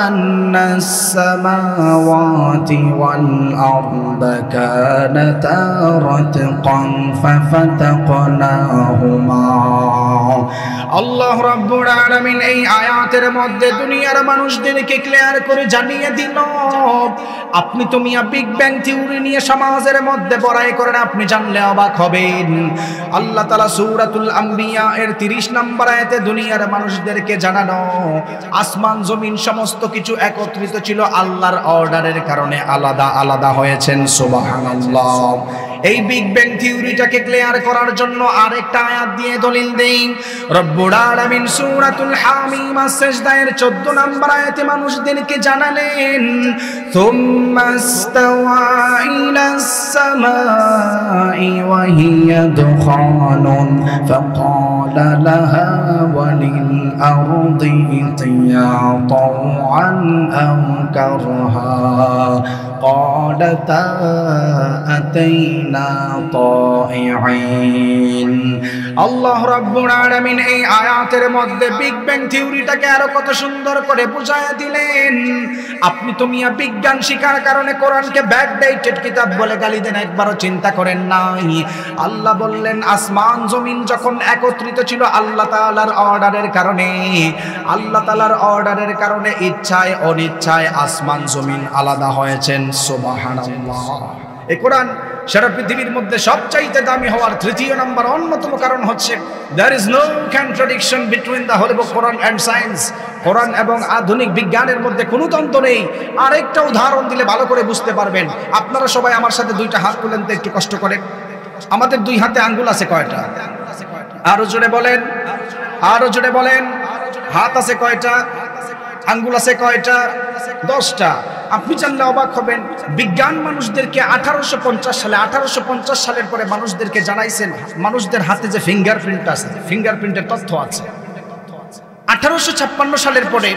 আন্নাস সামাওয়াতি ওয়াল আরদা কানাতা রাতকান ফাফাতাকনাহুমা। আল্লাহ রাব্বুল আলামিন এই আয়াতের মধ্যে দুনিয়ার মানুষদেরকে ক্লিয়ার করে জানিয়ে দিল, আপনি তো মিয়া বিগ ব্যাং থিওরি নিয়ে সমাজের মধ্যে বড়াই করেন, আপনি জানলে অবাক হবেন। আল্লাহ তাআলা সূরাতুল আম্বিয়া এর ৩০ নম্বর আয়াতে দুনিয়ার মানুষদেরকে জানানো, আসমান জমিন সমস্ত কিছু একত্রিত ছিল, আল্লাহর অর্ডারের কারণে আলাদা আলাদা হয়েছেন। সুবহানাল্লাহ। এই বিগ ব্যাং থিওরিটাকে ক্লিয়ার করার জন্য আরেকটা আয়াত দিয়ে দলিল দেই। রব্বুল আলামিন সূরাতুল হামিম সাজদা এর 14 নম্বর আয়াতে মানুষদেরকে জানালেন, সুম্মাস্তাওয়া ইলাস সামাই ওয়া হিয়া দুখানুন ফাকালা লাহা ওয়ালিল আরদি ইতিয়া তাওআন আও কারহা قالتا أتينا طائعين। আল্লাহ রাব্বুল আলামিন এই আয়াতের মধ্যে বিগ ব্যাং থিওরিটাকে আরো কত সুন্দর করে বুঝায় দিলেন। আপনি তো মিয়া বিজ্ঞান শিখার কারণে কোরআনকে ব্যাকডেটেড কিতাব বলে গালি দেন, একবারও চিন্তা করেন নাই। আল্লাহ বললেন আসমান জমিন যখন একত্রিত ছিল আল্লাহ তাআলার অর্ডারের কারণে, আল্লাহ তাআলার অর্ডারের কারণে ইচ্ছায় অনিচ্ছায় আসমান জমিন আলাদা হয়েছেন। সুবহানাল্লাহ। এই কোরআন সারা পৃথিবীর মধ্যে সবচাইতে দামি হওয়ার তৃতীয় নম্বর অন্যতম কারণ হচ্ছে there is no contradiction between the holy book Quran and science। কোরআন এবং আধুনিক বিজ্ঞানের মধ্যে কোনো দ্বন্দ্ব নেই। আরেকটা উদাহরণ দিলে ভালো করে বুঝতে পারবেন। আপনারা সবাই আমার সাথে দুইটা হাত তুলেন তো একটু কষ্ট করে। আমাদের দুই হাতে আঙ্গুল আছে কয়টা? আরো জোরে বলেন, আরো জোরে বলেন। হাত আছে কয়টা? আঙ্গুল আছে কয়টা? 10টা। আপনি জানলে অবাক হবেন, বিজ্ঞান মানুষদেরকে 1850 সালের পরে মানুষদেরকে জানাইছেন মানুষদের হাতে যে ফিঙ্গারপ্রিন্ট আছে, ফিঙ্গারপ্রিন্টের তথ্য আছে। 1856 সালের পরে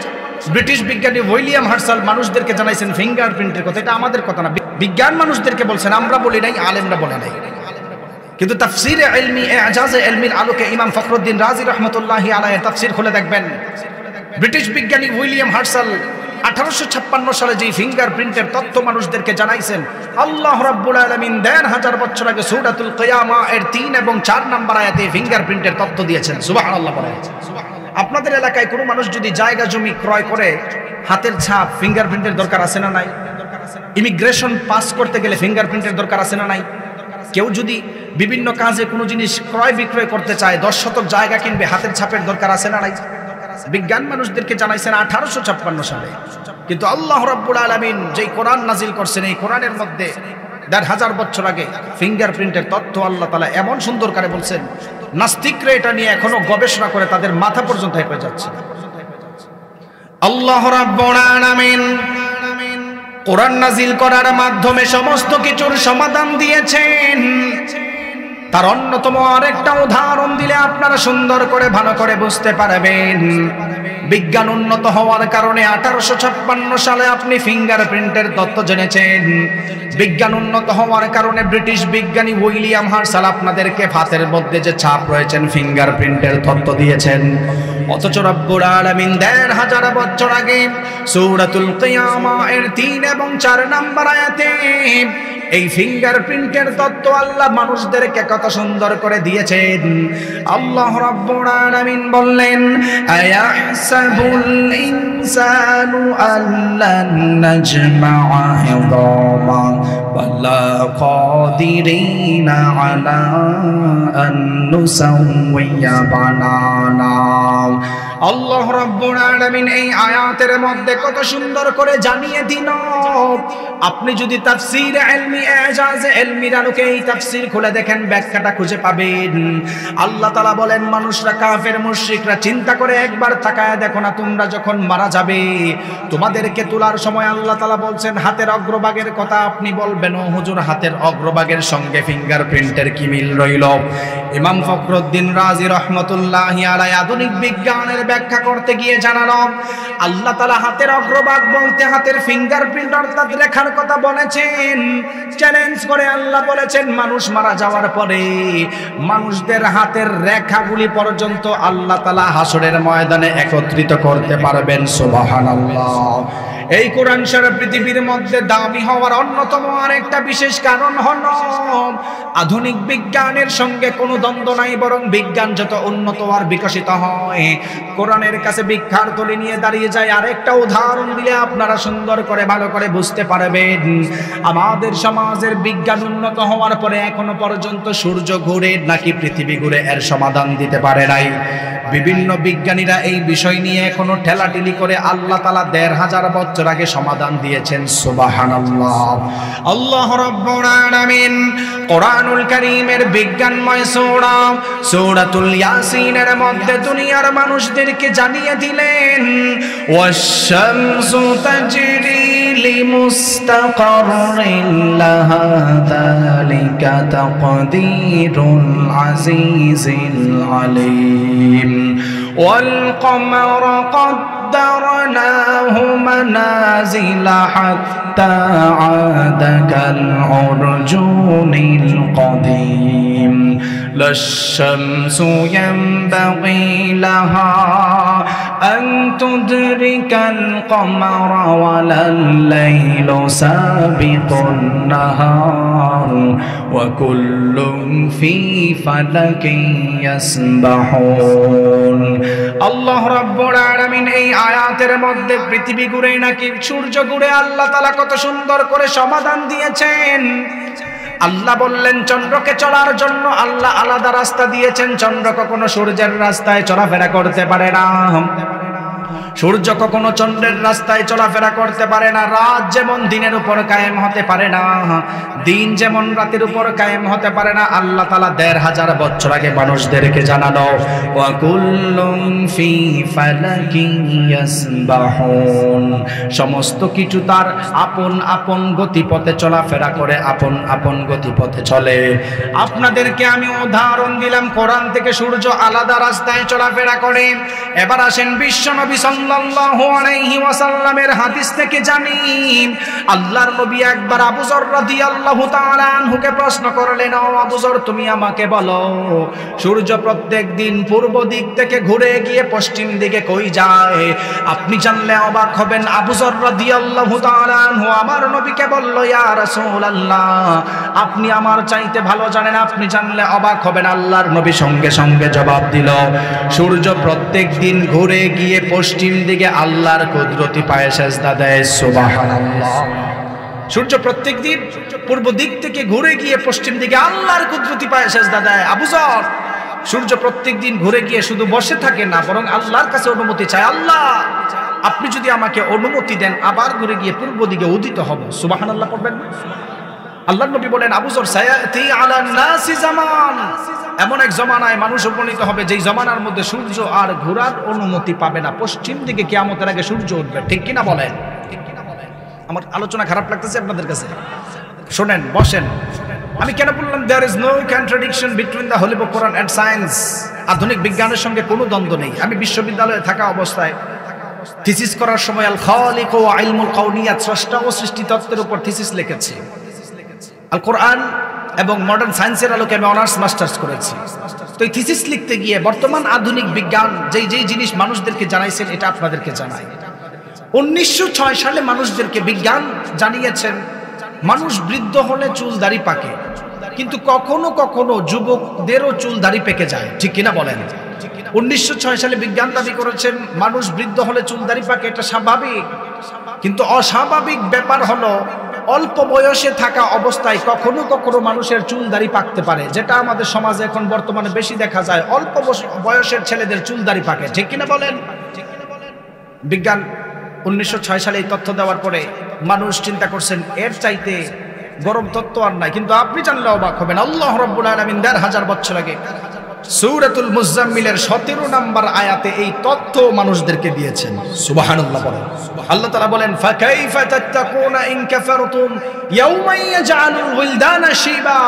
ব্রিটিশ বিজ্ঞানী উইলিয়াম হার্সাল মানুষদেরকে জানাইছেন ফিঙ্গারপ্রিন্টের কথা। এটা আমাদের কথা না, বিজ্ঞান মানুষদেরকে বলছেন, আমরা বলি নাই, আলেমরা বলে নাই। কিন্তু তাফসীরে ইলমি ইজাজে ইলমির আলোকে ইমাম ফখরুদ্দিন রাজি রাহমাতুল্লাহি আলাইহি তাফসীর খুলে দেখবেন, ব্রিটিশ বিজ্ঞানী উইলিয়াম হার্সাল 1856 সালে যে ফিঙ্গারপ্রিন্টের তথ্য মানুষদেরকে জানাইছেন, আল্লাহ রাব্বুল আলামিন ১,৫০০ বছর আগে সূরাতুল কিয়ামা এর ৩ এবং ৪ নম্বর আয়াতে ফিঙ্গারপ্রিন্টের তথ্য দিয়েছেন। সুবহানাল্লাহ বলেন। আপনাদের এলাকায় কোনো মানুষ যদি জায়গা জমি ক্রয় করে, হাতের ছাপ ফিঙ্গারপ্রিন্টের দরকার আছে না নাই? ইমিগ্রেশন পাস করতে গেলে ফিঙ্গারপ্রিন্টের দরকার আছে না নাই? কেউ যদি বিভিন্ন কাজে কোনো জিনিস ক্রয় বিক্রয় করতে চায়, 10 শতক জায়গা কিনবে, হাতের ছাপের দরকার আছে না নাই? বিজ্ঞান মানুষদেরকে জানাইছেন 1856 সালে। কিন্তু আল্লাহ রাব্বুল আলামিন যেই কোরআন নাজিল করছেন, এই কোরআনের মধ্যে ১,৫০০ বছর আগে ফিঙ্গারপ্রিন্টের তথ্য আল্লাহ তাআলা এমন সুন্দর করে বলছেন, নাস্তিকরা এটা নিয়ে এখনো গবেষণা করে তাদের মাথা পর্যন্ত হেঁপে যাচ্ছে। আল্লাহ রাব্বুল আলামিন কোরআন নাজিল করার মাধ্যমে সমস্ত কিছুর সমাধান দিয়েছেন। তার অন্যতম আরেকটা উদাহরণ দিলে আপনারা সুন্দর করে ভালো করে বুঝতে পারবেন। বিজ্ঞান উন্নত হওয়ার কারণে 1856 সালে আপনি ফিঙ্গারপ্রিন্টের তথ্য জেনেছেন। বিজ্ঞান উন্নত হওয়ার কারণে ব্রিটিশ বিজ্ঞানী উইলিয়াম হার্সাল আপনাদেরকে হাতের মধ্যে যে ছাপ রয়েছেন ফিঙ্গারপ্রিন্টের তথ্য দিয়েছেন। অথচ রব্বুল আলামিন ১,৫০০ বছর আগে সূরাতুল কিয়ামা এর ৩ এবং ৪ নম্বর আয়াতে এই ফিঙ্গারপ্রিন্টের তত্ত্ব আল্লাহ মানুষদেরকে কত সুন্দর করে দিয়েছেন। আল্লাহ রাব্বুল আলামিন বললেন, আয়াহসাবুল ইনসানু আল্লান নাজমা'a 'idama বালা কাদিরিনা আলা আন নুসাউইয়া বানানা। আল্লাহ রাব্বুল আলামিন এই আয়াতের মধ্যে কত সুন্দর করে জানিয়ে দিল, আপনি যদি তাফসীর ইলমি এজাজ ইলমির আলোকে এই তাফসীর খুলে দেখেন, ব্যাখ্যাটা খুঁজে পাবেন। আল্লাহ তাআলা বলেন, মানুষরা কাফের মুশরিকরা চিন্তা করে একবার তাকায় দেখো না, তোমরা যখন মারা যাবে তোমাদেরকে তোলার সময় আল্লাহ তাআলা বলছেন হাতের অগ্রভাগের কথা, আপনি বলবেন ও হুজুর হাতের অগ্রভাগের সঙ্গে ফিঙ্গারপ্রিন্টের কি মিল রইল? ইমাম ফখরুদ্দিন রাজি রহমতুল্লাহি আলাইহি আধুনিক বিজ্ঞানের ব্যাখ্যা করতে গিয়ে জানালো, আল্লাহ তাআলা হাতের অগ্রভাগ বলতে হাতের ফিঙ্গারপ্রিন্ট অর্থাৎ রেখার কথা বলেছেন। চ্যালেঞ্জ করে আল্লাহ বলেছেন, মানুষ মারা যাওয়ার পরে মানুষদের হাতের রেখাগুলি পর্যন্ত আল্লাহ তাআলা হাসরের ময়দানে একত্রিত করতে পারবেন। সুবহানাল্লাহ। এই কোরআন শরীফ পৃথিবীর মধ্যে দামি হওয়ার অন্যতম আরেকটা বিশেষ কারণ হলো আধুনিক বিজ্ঞানের সঙ্গে কোনো দ্বন্দ্ব নাই, বরং বিজ্ঞান যত উন্নত আর বিকশিত হয় কোরআনের কাছে ভিক্ষার থলি নিয়ে দাঁড়িয়ে যায়। আরেকটা উদাহরণ দিলে আপনারা সুন্দর করে ভালো করে বুঝতে পারবেন। আমাদের সমাজের বিজ্ঞান উন্নত হওয়ার পরে এখনো পর্যন্ত সূর্য ঘুরে নাকি পৃথিবী ঘুরে এর সমাধান দিতে পারে নাই। বিভিন্ন বিজ্ঞানীরা এই বিষয় নিয়ে এখনো ঠেলাঠেলি করে আল্লাহ তাআলা ১৫০০ বছর আগে সমাধান দিয়েছেন। সুবহানাল্লাহ। আল্লাহ রাব্বুল আলামিন কোরআনুল কারীমের বিজ্ঞানময় সূরা সূরাতুল ইয়াসিনের মধ্যে দুনিয়ার মানুষদেরকে জানিয়ে দিলেন, ওয়াশ-শামসু তাজরি লিমুস্তাকাররিন লাহা যালিকা তাকদীরুল আজিজিল আলীম ওয়াল কমারা قدرناه منازل حتى عاد كالعرجون القديم لا الشمس ينبغي لها أن تدرك القمر ولا الليل سابق النهار وكل في فلك يسبحون। আল্লাহ রাব্বুল আলামিন এই আয়াতের মধ্যে পৃথিবী ঘুরে নাকি সূর্য ঘুরে আল্লাহ তাআলা কত সুন্দর করে সমাধান দিয়েছেন। আল্লাহ বললেন চন্দ্রকে চলার জন্য আল্লাহ আলাদা রাস্তা দিয়েছেন। চন্দ্র কখনো সূর্যের রাস্তায় চলাফেরা করতে পারে না, সূর্য কখনো চন্দ্রের রাস্তায় চলাফেরা করতে পারে না। রাত যেমন দিনের উপর কায়েম হতে পারে না, দিন যেমন রাতের উপর কায়েম হতে পারে না। আল্লাহ তাআলা ১৫০০ বছর আগে মানুষদেরকে জানালো, ওয়া কুল্লুম ফি ফালাকিন ইয়াসবাহুন, সমস্ত কিছু তার আপন আপন গতিপথে চলাফেরা করে, আপন আপন গতিপথে চলে। আপনাদেরকে আমি উদাহরণ দিলাম কোরআন থেকে, সূর্য আলাদা রাস্তায় চলাফেরা করে। এবার আসেন বিশ্বনবী সাল্লাল্লাহু আলাইহি ওয়াসাল্লামের হাদিস থেকে জানি, আল্লাহর নবী একবার আবু যর রাদিয়াল্লাহু তাআলা আনহুকে প্রশ্ন করলেন, ও আবু যর তুমি আমাকে বলো সূর্য প্রত্যেক দিন পূর্ব দিক থেকে ঘুরে গিয়ে পশ্চিম দিকে কই যায়? আপনি জানলে অবাক হবেন। আবু যর রাদিয়াল্লাহু তাআলা আনহু আমার নবীকে বলল, ইয়া রাসূলুল্লাহ আপনি আমার চাইতে ভালো জানেন, আপনি জানলে অবাক হবেন। আল্লাহর নবী সঙ্গে সঙ্গে জবাব দিল, সূর্য প্রত্যেক দিন ঘুরে গিয়ে পশ্চিম দিকে আল্লাহর কুদরতি পায়ে সেজদা দেয়। সুবহানাল্লাহ। সূর্য প্রত্যেক দিন পূর্ব দিক থেকে ঘুরে গিয়ে পশ্চিম দিকে আল্লাহর কুদরতি পায়ে সেজদা দেয়। আবু যর, সূর্য প্রত্যেক দিন ঘুরে গিয়ে শুধু বসে থাকে না, বরং আল্লাহর কাছে অনুমতি চায়, আল্লাহ আপনি যদি আমাকে অনুমতি দেন আবার ঘুরে গিয়ে পূর্ব দিকে উদিত হব। সুবহানাল্লাহ পড়বেন। আল্লাহর নবী বলেন, আবু যর সায়াতি আলান নাসি জামান, এমন এক জমানায় মানুষ উপনীত হবে যেই জমানার মধ্যে সূর্য আর ঘোরার অনুমতি পাবে না, পশ্চিম দিকে কিয়ামতের আগে সূর্য উঠবে। ঠিক কিনা বলেন? আমার আলোচনা খারাপ লাগতেছে আপনাদের কাছে? শোনেন, বসেন। আমি কেন বললাম there is no contradiction between the holy book Quran and science? আধুনিক বিজ্ঞানের সঙ্গে কোনো দ্বন্দ্ব নেই। আমি বিশ্ববিদ্যালয়ে থাকা অবস্থায় থিসিস করার সময় আল খালিক ওয়া ইলমুল কাউনিয়াত, স্রষ্টা ও সৃষ্টি তত্ত্বের উপর থিসিস লিখেছি। আল কোরআন এবং মডার্ন সায়েন্সের আলোকে আমি অনার্স মাস্টার্স করেছি। তো এই থিসিস লিখতে গিয়ে বর্তমান আধুনিক বিজ্ঞান যেই যেই জিনিস মানুষদেরকে জানাইছেন এটা আপনাদেরকে জানাই। 1906 সালে মানুষদেরকে বিজ্ঞান জানিয়েছেন মানুষ বৃদ্ধ হলে চুল দাড়ি পাকে, কিন্তু কখনো কখনো যুবকদেরও চুল দাড়ি পেকে যায়। ঠিক কিনা বলেন? 1906 সালে বিজ্ঞান দাবি করেছেন মানুষ বৃদ্ধ হলে চুল দাড়ি পাকে, এটা স্বাভাবিক। কিন্তু অস্বাভাবিক ব্যাপার হলো অল্প বয়সে থাকা অবস্থায় কখনো কখনো মানুষের চুল দাড়ি পাকতে পারে, যেটা আমাদের সমাজে এখন বর্তমানে বেশি দেখা যায়। অল্প বয়সের ছেলেদের চুল দাড়ি পাকে। ঠিক কিনা বলেন? বিজ্ঞান 1906 সালে এই তথ্য দেওয়ার পরে মানুষ চিন্তা করছেন এর চাইতে গরম তত্ত্ব আর নাই। কিন্তু আপনি জানলে অবাক হবেন, আল্লাহ রাব্বুল আলামিন ১৫০০ বছর আগে সূরাতুল মুজাম্মিলের ১৭ নম্বর আয়াতে এই তথ্য মানুষদেরকে দিয়েছেন। সুবহানাল্লাহ বলেন। আল্লাহ তাআলা বলেন ফাকাইফা তাত্তাকুনা ইন কাফারতুম ইয়াওমা ইয়াজআলুল ওয়িলদানা শিবা।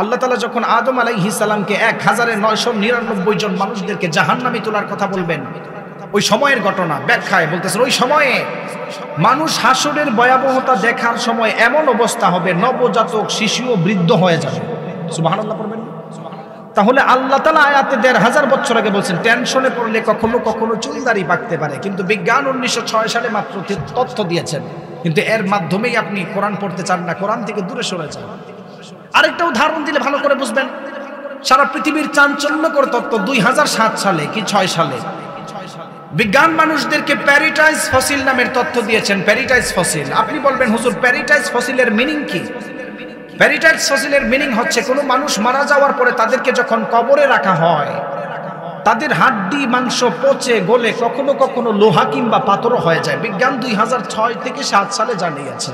আল্লাহ তাআলা যখন আদম আলাইহিস সালামকে ১৯৯৯ জন মানুষদেরকে জাহান্নামে তোলার কথা বলবেন, ওই সময়ের ঘটনা ব্যাখ্যায় বলতেছেন ওই সময়ে মানুষ হাসরের ভয়াবহতা দেখার সময় এমন অবস্থা হবে নবজাতক শিশুও বৃদ্ধ হয়ে যাবে। সুবহানাল্লাহ পড়বেন। তাহলে আল্লাহ তাআলা আয়াতে ১৫০০ বছর আগে বলছেন টেনশনে পড়লে কখনো কখনো চুলদাড়ি পাকতে পারে, কিন্তু বিজ্ঞান 1906 সালে মাত্র তথ্য দিয়েছেন। কিন্তু এর মাধ্যমেই আপনি কোরআন পড়তে চান না, কোরআন থেকে দূরে সরে যান। আরেকটা উদাহরণ দিলে ভালো করে বুঝবেন। সারা পৃথিবীর চাঞ্চল্যকর তত্ত্ব ২০০৭ সালে কি ৬ সালে বিজ্ঞান মানুষদেরকে প্যারিটাইজ ফসিল নামের তথ্য দিয়েছেন। প্যারিটাইজ ফসিল, আপনি বলবেন হুজুর প্যারিটাইজ ফসিলের মিনিং কি? প্যারিটাইজ ফসিলের মিনিং হচ্ছে কোনো মানুষ মারা যাওয়ার পরে তাদেরকে যখন কবরে রাখা হয় তাদের হাড্ডি মাংস পচে গলে কখনো কখনো লোহা কিংবা পাথরও হয়ে যায়। বিজ্ঞান ২০০৬ থেকে ৭ সালে জানিয়েছে।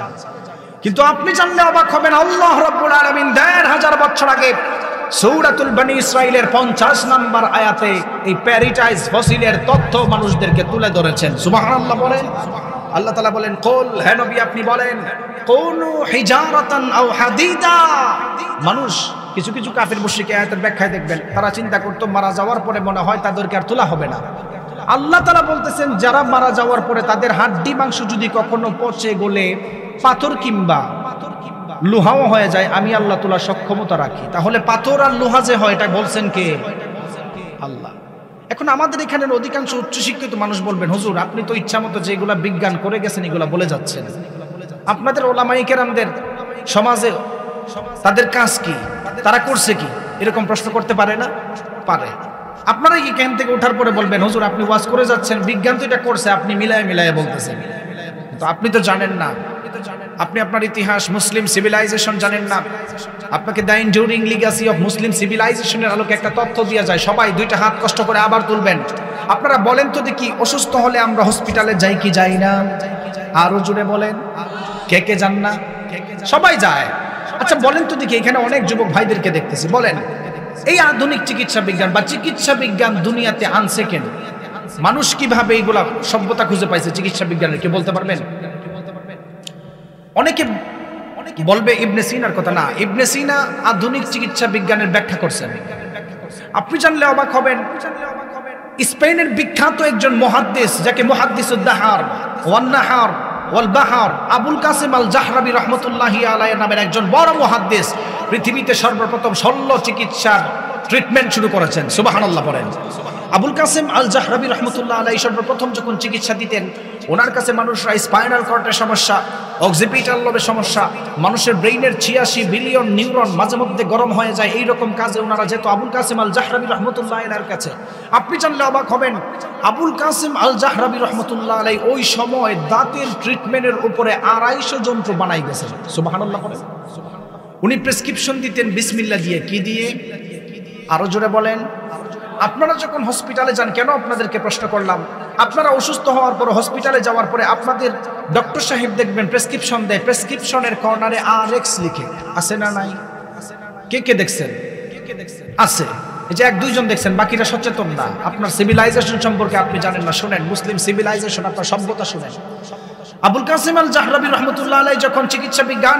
কিন্তু আপনি জানলে অবাক হবেন, আল্লাহ রাব্বুল আলামিন ১৫০০ বছর আগে সূরাতুল বনী ইসরাঈলের ৫০ নম্বর আয়াতে এই প্যারিটাইজ ফসিলের তথ্য মানুষদেরকে তুলে ধরেছেন। সুবহানাল্লাহ বলেন। আল্লাহ তাআলা বলেন কুল, হে নবী আপনি বলেন কুনু হিজারাতান আও হাদিদা। মানুষ কিছু কিছু কাফির মুশরিক আয়াতের ব্যাখ্যায় দেখবেন তারা চিন্তা করতো মারা যাওয়ার পরে মনে হয় তাদেরকে আর তোলা হবে না। আল্লাহ তাআলা বলতেছেন যারা মারা যাওয়ার পরে তাদের হাড্ডি মাংস যদি কখনো পচে গলে পাথর কিংবা লোহাও হয়ে যায়, আমি আল্লাহ তোলার সক্ষমতা রাখি। তাহলে পাথর আর লোহা যে হয় এটা বলছেন কে? আল্লাহ। এখন আমাদের এখানের অধিকাংশ উচ্চশিক্ষিত মানুষ বলবেন হুজুর আপনি তো ইচ্ছা মতো যেগুলা বিজ্ঞান করে গেছেন এগুলা বলে যাচ্ছেন। আপনাদের ওলামায়ে কেরামদের সমাজে তাদের কাজ কি, তারা করছে কি, এরকম প্রশ্ন করতে পারে না? পারে। আপনারা কি ক্যাম্প থেকে ওঠার পরে বলবেন হুজুর আপনি ওয়াজ করে যাচ্ছেন, বিজ্ঞান তো এটা করছে, আপনি মিলায় মিলায় বলতেছেন। তো আপনি তো জানেন না, আপনি আপনার ইতিহাস মুসলিম সিভিলাইজেশন জানেন না। আপনাকে দ্য এন্ডিউরিং লিগ্যাসি অফ মুসলিম সিভিলাইজেশনের আলোকে একটা তথ্য দেওয়া যায়, সবাই দুইটা হাত কষ্ট করে আবার তুলবেন। আপনারা বলেন তো দেখি অসুস্থ হলে আমরা হসপিটালে যাই কি যাই না? আরো জোরে বলেন, কে কে যান না? সবাই যায়। আচ্ছা বলেন তো দেখি, এখানে অনেক যুবক ভাইদেরকে দেখতেছি, বলেন এই আধুনিক চিকিৎসা বিজ্ঞান বা চিকিৎসা বিজ্ঞান দুনিয়াতে আনছে কেন? মানুষ কিভাবে এইগুলা সভ্যতা খুঁজে পাইছে চিকিৎসা বিজ্ঞানের, কে বলতে পারবেন? অনেকে বলবে ইবনে সিনার কথা। না, ইবনে সিনা আধুনিক চিকিৎসা বিজ্ঞানের ব্যাখ্যা করছেন। আপনি জানলে অবাক হবেন, স্পেনের বিখ্যাত একজন মুহাদ্দিস যাকে মুহাদ্দিসুদ দাহার ওয়ান নাহার ওয়াল বাহার আবুল কাসিম আল জাহরাবি রাহমাতুল্লাহি আলাইহি নামের একজন বড় মুহাদ্দিস পৃথিবীতে সর্বপ্রথম শল্য চিকিৎসার ট্রিটমেন্ট শুরু করেছেন। সুবহানাল্লাহ বলেন। আবুল কাসিম আল জাহরাবি রহমতুল্লাহ আলাইহি সর্বপ্রথম যখন চিকিৎসা দিতেন, ওনার কাছে মানুষরা স্পাইনাল কর্ডের সমস্যা, অক্সিপিটাল লোবের সমস্যা, মানুষের ব্রেইনের ৮৬ বিলিয়ন নিউরন মাঝে মধ্যে গরম হয়ে যায়, এইরকম কাজে ওনারা যেত আবুল কাসিম আল জাহরাবি রহমতুল্লাহ আলাইহির কাছে। আপনি জানলে অবাক হবেন, আবুল কাসিম আল জাহরাবি রহমতুল্লাহ আলাইহি ওই সময় দাঁতের ট্রিটমেন্টের উপরে ২৫০ যন্ত্র বানাই গেছেন। সুবহানাল্লাহ বলেন। উনি প্রেসক্রিপশন দিতেন বিসমিল্লাহ দিয়ে। কি দিয়ে? আরো জোরে বলেন। আপনারা যখন হসপিটালে যান, কেন আপনাদেরকে প্রশ্ন করলাম, আপনারা অসুস্থ হওয়ার পর হসপিটালে যাওয়ার পরে আপনাদের ডক্টর সাহেব দেখবেন প্রেসক্রিপশন দেয়, প্রেসক্রিপশনের কর্নারে RX লিখে, আছে না নাই? কে কে দেখছেন? আছে। এই যে ১-২ জন দেখছেন, বাকিরা সচেতন না। আপনার সিভিলাইজেশন সম্পর্কে আপনি জানেন না। শুনেন, মুসলিম সিভিলাইজেশন, আপনার সভ্যতা শুনেন। আবুল কাসিম আল জাহরাবি রহমতুল্লাহ আলাইহি যখন চিকিৎসা বিজ্ঞান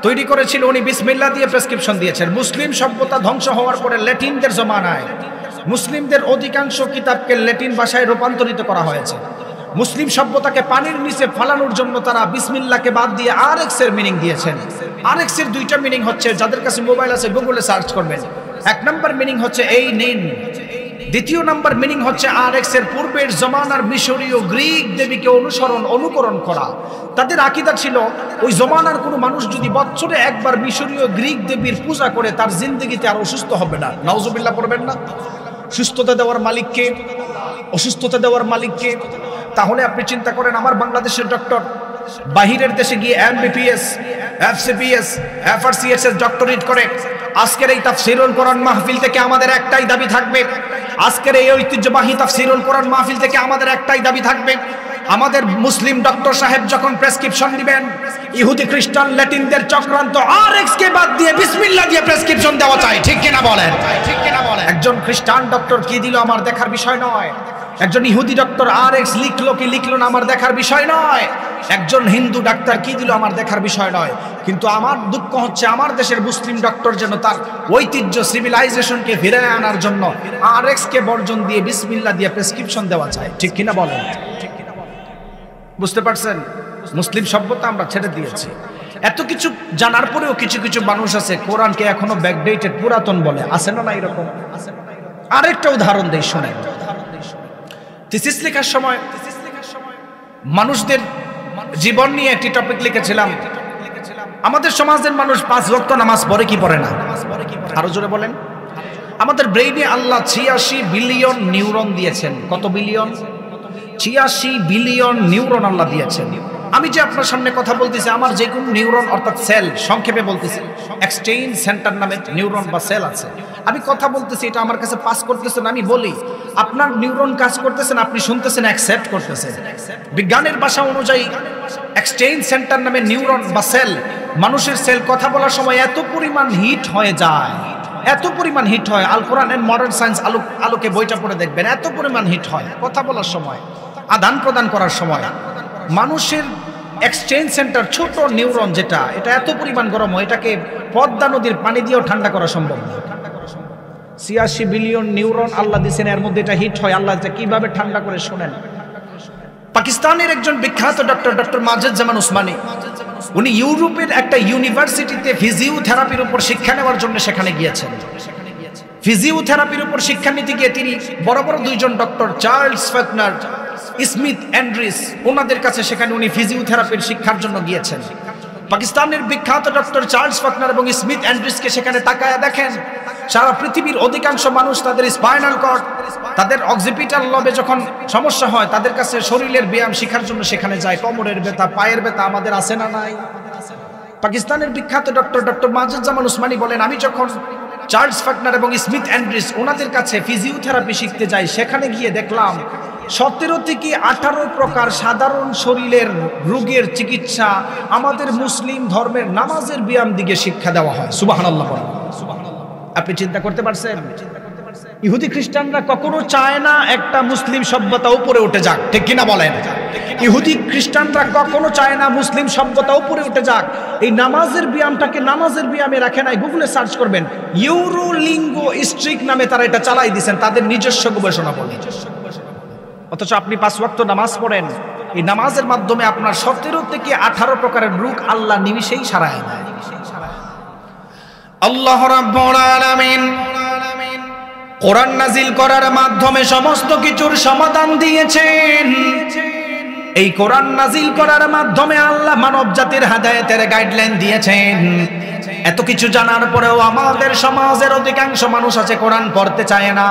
তৈরি করেছিল, উনি বিসমিল্লাহ দিয়ে প্রেসক্রিপশন দিয়েছেন। মুসলিম সভ্যতা ধ্বংস হওয়ার পরে ল্যাটিনদের জমানায় মুসলিমদের অধিকাংশ কিতাবকে ল্যাটিন ভাষায় রূপান্তরিত করা হয়েছে। মুসলিম সভ্যতাকে পানির নিচে ফালানোর জন্য তারা বিসমিল্লাহকে বাদ দিয়ে RX এর মিনিং দিয়েছেন। RX এর ২টা মিনিং হচ্ছে, যাদের কাছে মোবাইল আছে গুগলে সার্চ করবেন। ১ নম্বর মিনিং হচ্ছে এই নিন, দ্বিতীয় নম্বর মিনিং হচ্ছে RX এর পূর্বের জমানার মিশরীয় গ্রিক দেবীকে অনুকরণ করা। তাদের আকীদা ছিল ওই জমানার কোনো মানুষ যদি বছরে একবার মিশরীয় গ্রিক দেবীর পূজা করে তার জিন্দেগিতে আর অসুস্থ হবে না। নাউজুবিল্লাহ পড়বেন না? সুস্থতা দেওয়ার মালিককে, অসুস্থতা দেওয়ার মালিককে। তাহলে আপনি চিন্তা করেন, আমার বাংলাদেশের ডক্টর বাহিরের দেশে গিয়ে MBBS, FCPS, FRCS এর ডক্টরেট করে। আজকের এই তাফসীরুল কোরআন মাহফিল থেকে আমাদের একটাই দাবি থাকবে, আজকের এই ঐতিহ্যবাহী তাফসীরুল কোরআন মাহফিল থেকে আমাদের একটাই দাবি থাকবে, আমাদের মুসলিম ডক্টর সাহেব যখন প্রেসক্রিপশন দিবেন, ইহুদি খ্রিস্টান ল্যাটিনদের চক্রান্ত আরএক্স কে বাদ দিয়ে বিসমিল্লাহ দিয়ে প্রেসক্রিপশন দেওয়া চাই, ঠিক কিনা বলেন? একজন খ্রিস্টান ডক্টর কি দিল আমার দেখার বিষয় নয়, একজন ইহুদি ডক্টর আরএক্স লিখলো কি লিখলো না আমার দেখার বিষয় নয়, একজন হিন্দু ডাক্তার কি দিল আমার দেখার বিষয় নয়। কিন্তু আমার দুঃখ হচ্ছে আমার দেশের মুসলিম ডক্টর যেন তার ঐতিহ্য সিভিলাইজেশনকে ফিরে আনার জন্য আরএক্স কে বর্জন দিয়ে বিসমিল্লাহ দিয়ে প্রেসক্রিপশন দেওয়া চায়, ঠিক কিনা বলেন? বুঝতে পারছেন? মুসলিম সভ্যতা আমরা ছেড়ে দিয়েছি। এত কিছু জানার পরেও কিছু কিছু মানুষ আছে কোরআনকে এখনো ব্যাকডেটেড পুরাতন বলে, আছে না? এরকম আরেকটা উদাহরণ দেই, শোনেন। থিসিস লেখার সময় মানুষদের জীবন নিয়ে একটি টপিক লিখেছিলাম। আমাদের সমাজের মানুষ 5 ওয়াক্ত নামাজ পড়ে কি পড়ে না? আরো জোরে বলেন। আমাদের ব্রেইনে আল্লাহ 86 বিলিয়ন নিউরন দিয়েছেন। কত বিলিয়ন? 86 বিলিয়ন নিউরন আল্লাহ দিয়েছেন। আমি যে আপনার সামনে কথা বলতেছি, আমার যে কোন নিউরন অর্থাৎ সেল, সংক্ষেপে বলতেছি এক্সচেঞ্জ সেন্টার নামে নিউরন বা সেল আছে। আমি কথা বলতেছি, এটা আমার কাছে পাস করতেছেন, আমি বলি, আপনার নিউরন কাজ করতেছেন, আপনি শুনতেছেন, অ্যাকসেপ্ট করতেছেন। বিজ্ঞানের ভাষা অনুযায়ী এক্সচেঞ্জ সেন্টার নামে নিউরন বা সেল, মানুষের সেল কথা বলার সময় এত পরিমাণ হিট হয়ে যায়, এত পরিমাণ হিট হয়। আল কোরআন এন্ড মডার্ন সায়েন্স আলোকে বইটা পড়ে দেখবেন, এত পরিমাণ হিট হয় কথা বলার সময়, আদান প্রদান করার সময়। মানুষের এক্সচেঞ্জ সেন্টার ছোট নিউরন যেটা, এটা এত পরিমাণ গরম হয়, এটাকে পদ্মা নদীর পানি দিয়েও ঠান্ডা করা সম্ভব না। 86 বিলিয়ন নিউরন আল্লাহ দিয়েছেন, এর মধ্যে এটা হিট হয়। আল্লাহ এটা কিভাবে ঠান্ডা করে শোনেন। পাকিস্তানের একজন বিখ্যাত ডক্টর মাজেদ জামান উসমানী, উনি ইউরোপের একটা ইউনিভার্সিটিতে ফিজিওথেরাপির উপর শিক্ষা নেওয়ার জন্য সেখানে গিয়েছেন। ফিজিওথেরাপির উপর শিক্ষা নিতে গিয়ে তিনি বড় বড় 2 জন ডক্টর, চার্লস ফাকনার, স্মিথ অ্যান্ড্রিস, ওনাদের কাছে সেখানে উনি ফিজিওথেরাপির শিক্ষার জন্য গিয়েছেন। পাকিস্তানের বিখ্যাত ডক্টর চার্লস ফাকনার এবং স্মিথ অ্যান্ড্রিসকে সেখানে তাকায়া দেখেন, সারা পৃথিবীর অধিকাংশ মানুষ তাদের স্পাইনাল কর্ড, তাদের অক্সিপিটাল লবে যখন সমস্যা হয়, তাদের কাছে শরীরের ব্যায়াম শেখার জন্য সেখানে যায়। কোমরের ব্যথা, পায়ের ব্যথা আমাদের আছে না নাই? পাকিস্তানের বিখ্যাত ডক্টর মাজেদ জামান উসমানী বলেন, আমি যখন চার্লস ফাকনার এবং স্মিথ অ্যান্ড্রিস ওনাদের কাছে ফিজিওথেরাপি শিখতে যাই, সেখানে গিয়ে দেখলাম 17 থেকে 18 প্রকার সাধারণ শরীরের রোগের চিকিৎসা আমাদের মুসলিম ধর্মের নামাজের ব্যায়াম দিকে শিক্ষা দেওয়া হয়। সুবহানাল্লাহ। আপনি চিন্তা করতে পারছেন? ইহুদি খ্রিস্টানরা কখনো চায় না একটা মুসলিম সভ্যতা উপরে উঠে যাক, ঠিক কিনা বলেন? ইহুদি খ্রিস্টানরা কখনো চায় না মুসলিম সভ্যতা উপরে উঠে যাক। এই নামাজের ব্যায়ামটাকে নামাজের ব্যায়ামে রাখে নাই। গুগলে সার্চ করবেন, ইউরোলিঙ্গোইস্টিক নামে তারা এটা চালাই দিয়েছেন, তাদের নিজস্ব গবেষণা বলে। অথচ আপনি 5 ওয়াক্ত নামাজ পড়েন, এই নামাজের মাধ্যমে আপনার 17 থেকে 18 প্রকারের রোগ আল্লাহ নিমিষেই সারায় দেয়। আল্লাহ রাব্বুল আলামিন কোরআন নাজিল করার মাধ্যমে সমস্ত কিছুর সমাধান দিয়েছেন। এই কোরআন নাজিল করার মাধ্যমে আল্লাহ মানব জাতির হেদায়েতের গাইডলাইন দিয়েছেন। এত কিছু জানার পরেও আমাদের সমাজের অধিকাংশ মানুষ আছে কোরআন পড়তে চায় না।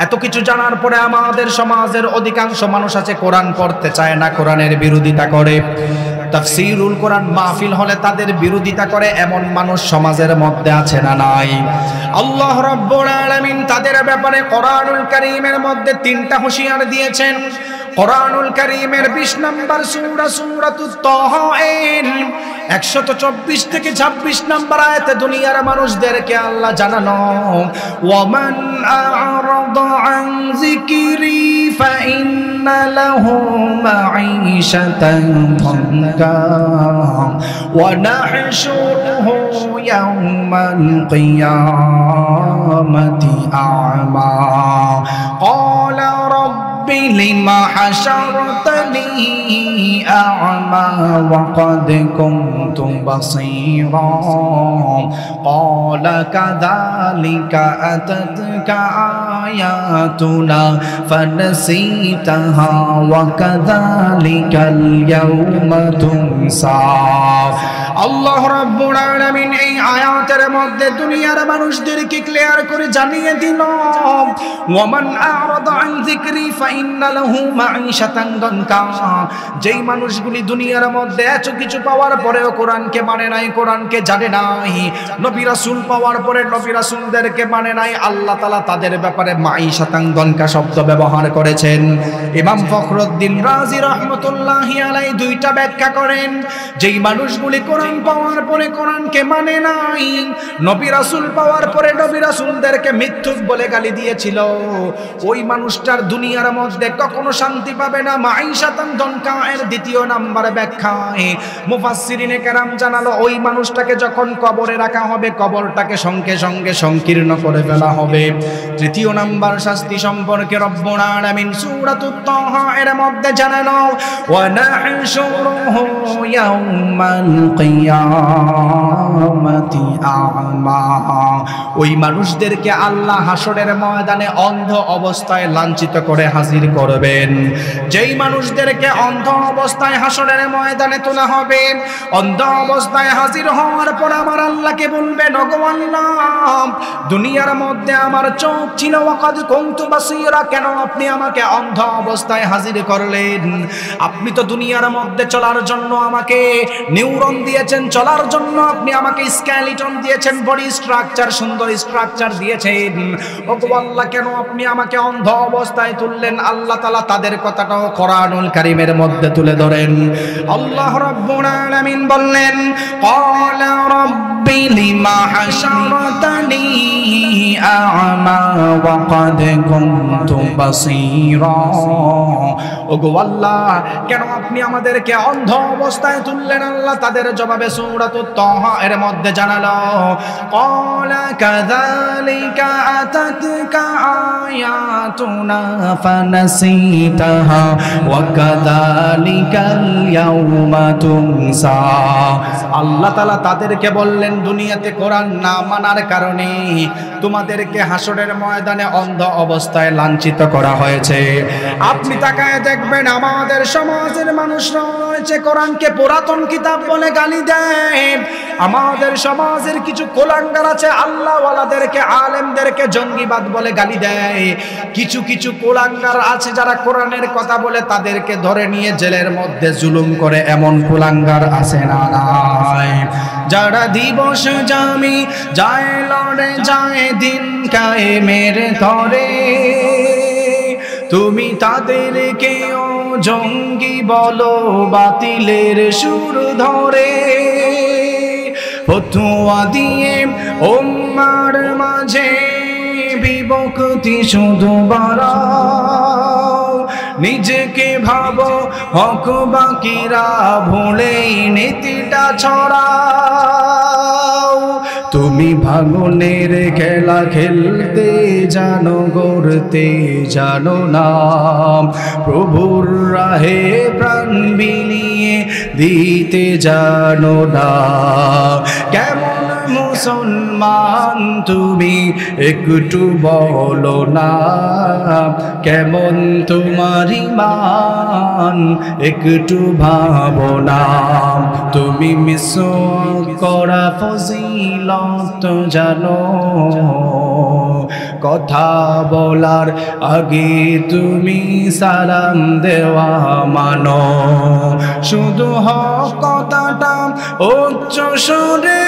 এত কিছু জানার পরে আমাদের সমাজের অধিকাংশ মানুষ আছে কোরআন পড়তে চায় না, কোরআনের বিরোধিতা করে। তাফসীরুল কোরআন মাহফিল হলে তাদের বিরোধিতা করে এমন মানুষ সমাজের মধ্যে আছে না নাই? আল্লাহ রাব্বুল আলামিন তাদের ব্যাপারে কোরআনুল কারীমের মধ্যে 3টা হুঁশিয়ার দিয়েছেন। কোরআনুল কারীমের 20 নম্বর সূরা সূরাতুত তাহা 124 থেকে 26 নম্বর আয়াতে দুনিয়ার মানুষদেরকে আল্লাহ জানানো, ওয়ামান আ'রাদা আন যিকরি ফাইন্না লাহু মাঈশাতান দানকা ওয়া নাহশুরুহু ইয়াওমাল কিয়ামাতি আ'মা ক্বালা রাব্বি লিমা হাশারতানি আ'মা ওয়া ক্বাদ কুনতু বাসীরা ক্বালা কাযালিকা আতাতকা আয়াতুনা ফানসীতাহা ওয়া কাযালিকাল ইয়াওমা তুনসা। আল্লাহ রাব্বুল আলামিন এই আয়াতের মধ্যে দুনিয়ার মানুষদেরকে ক্লিয়ার করে জানিয়ে দিল, ওয়ামান আ'রাদা আন যিকরি ফাইন্না লাহু মাঈশাতান দানকা, না। যেই মানুষগুলি দুনিয়ার মধ্যে এত কিছু পাওয়ার পরেও কোরআনকে মানে নাই, কোরআনকে জানে নাই, নবী রাসূল পাওয়ার পরে নবী রাসূলদেরকে মানে নাই, আল্লাহ তাআলা তাদের ব্যাপারে মাঈশাতান দনকা শব্দ ব্যবহার করেছেন। ইমাম ফখরুদ্দিন রাজি রাহমাতুল্লাহি আলাইহি দুইটা ব্যাখ্যা করেন। যেই মানুষগুলি কোরআন পাওয়ার পরে কোরআনকে মানে নাই, নবী রাসূল পাওয়ার পরে নবী রাসূলদেরকে মিথ্যুক বলে গালি দিয়েছিল, ওই মানুষটার দুনিয়ার মধ্যে কখনো শান্তি পাবে না। মাঈশাতান দনকা এর দ্বিতীয় নাম্বার ব্যাখ্যায় মুফাসসিরিনে কেরাম জানালো, ওই মানুষটাকে যখন কবরে রাখা হবে, কবরটাকে সঙ্গে সঙ্গে সংকীর্ণ করে ফেলা হবে। তৃতীয় নাম্বার শাস্তি সম্পর্কে রব্বুল আলামিন সূরাতুত তাহা এর মধ্যে জানালো, ওয়া নাহশুরুহু ইয়াউমাল কিয়ামাতি আ'মা। ওই মানুষদেরকে আল্লাহ হাসরের ময়দানে অন্ধ অবস্থায় লাঞ্ছিত করে হাজির করবেন। যেই মানুষদেরকে অন্ধ অবস্থায় হাসরের ময়দানে তোলা হবে, অন্ধ অবস্থায় হাজির হওয়ার পর আমার আল্লাহকে বলবেন, ওগো আল্লাহ, দুনিয়ার মধ্যে আমার চোখ ছিল, ওয়াকাদ কুনতু বাসীরা, কেন আপনি আমাকে অন্ধ অবস্থায় হাজির করলেন? আপনি তো দুনিয়ার মধ্যে চলার জন্য আমাকে নিউরন দিয়েছেন, চলার জন্য আপনি আমাকে স্কেলিটন দিয়েছেন, বডি স্ট্রাকচার, সুন্দর স্ট্রাকচার দিয়েছেন। ওগো আল্লাহ, কেন আপনি আমাকে অন্ধ অবস্থায় তুললেন? আল্লাহ তাআলা তাদের কথাটাও কোরআনুল কারীমের মধ্যে তুলে ধরেন। আল্লাহ রাব্বুল আলামিন বললেন, ক্বালা রাব্বি লিমা হাশারতানি আ'মা ওয়া ক্বাদ কুনতু বাসীরা। ওগো আল্লাহ, কেন আপনি আমাদেরকে অন্ধ অবস্থায় তুললেন? আল্লাহ তাদের জবাবে সূরাতুত তাহা এর মধ্যে জানালো, ক্বালা কাযালিকা আতাতকা আয়াতুনা ফানাসিতাহা ওয়া কাযালিকাল ইয়াউমা তুনসা। আল্লাহ তাআলা তাদেরকে বললেন, দুনিয়াতে কোরআন না মানার কারণে তোমাদেরকে হাসরের ময়দানে অন্ধ অবস্থায় লাঞ্ছিত করা হয়েছে। আপনি তাকায় দেখবেন, আমাদের সমাজের মানুষরা রয়েছে কোরআনকে পুরাতন কিতাব বলে গালি দেয়। আমাদের সমাজের কিছু কোলাঙ্গার আছে আল্লাহওয়ালাদেরকে, আলেমদেরকে জঙ্গিবাদ বলে গালি দেয়। কিছু কিছু কোলাঙ্গার আছে যারা কোরআনের কথা বলে তাদেরকে ধরে নিয়ে জেলের মধ্যে জুলুম করে, এমন কোলাঙ্গার আছে না নাই? যারা দিবস জামি যায় লড়ে যায় দিন কায়েমের তরে, তুমি তাদেরকেও জঙ্গি বলো বাতিলের সুর ধরে। ফতোয়া দিয়ে উম্মার মাঝে বিভক্তি শুধু বাড়াও, নিজেকে ভাবো হক বাকিরা ভুলেই নীতিটা ছড়াও। তুমি ভাঙনের খেলা খেলতে জানো, গড়তে জানো না, প্রভুর রাহে প্রাণ বিলিয়ে দিতে জানো না। কেমন মুসলমান তুমি একটু বলো না, কেমন তোমার ঈমান একটু ভাবো না। তুমি মিসওয়াক করা ফজিলত জানো, কথা বলার আগে তুমি সালাম দেওয়া মানো। শুধু হক কথাটা উচ্চ সুরে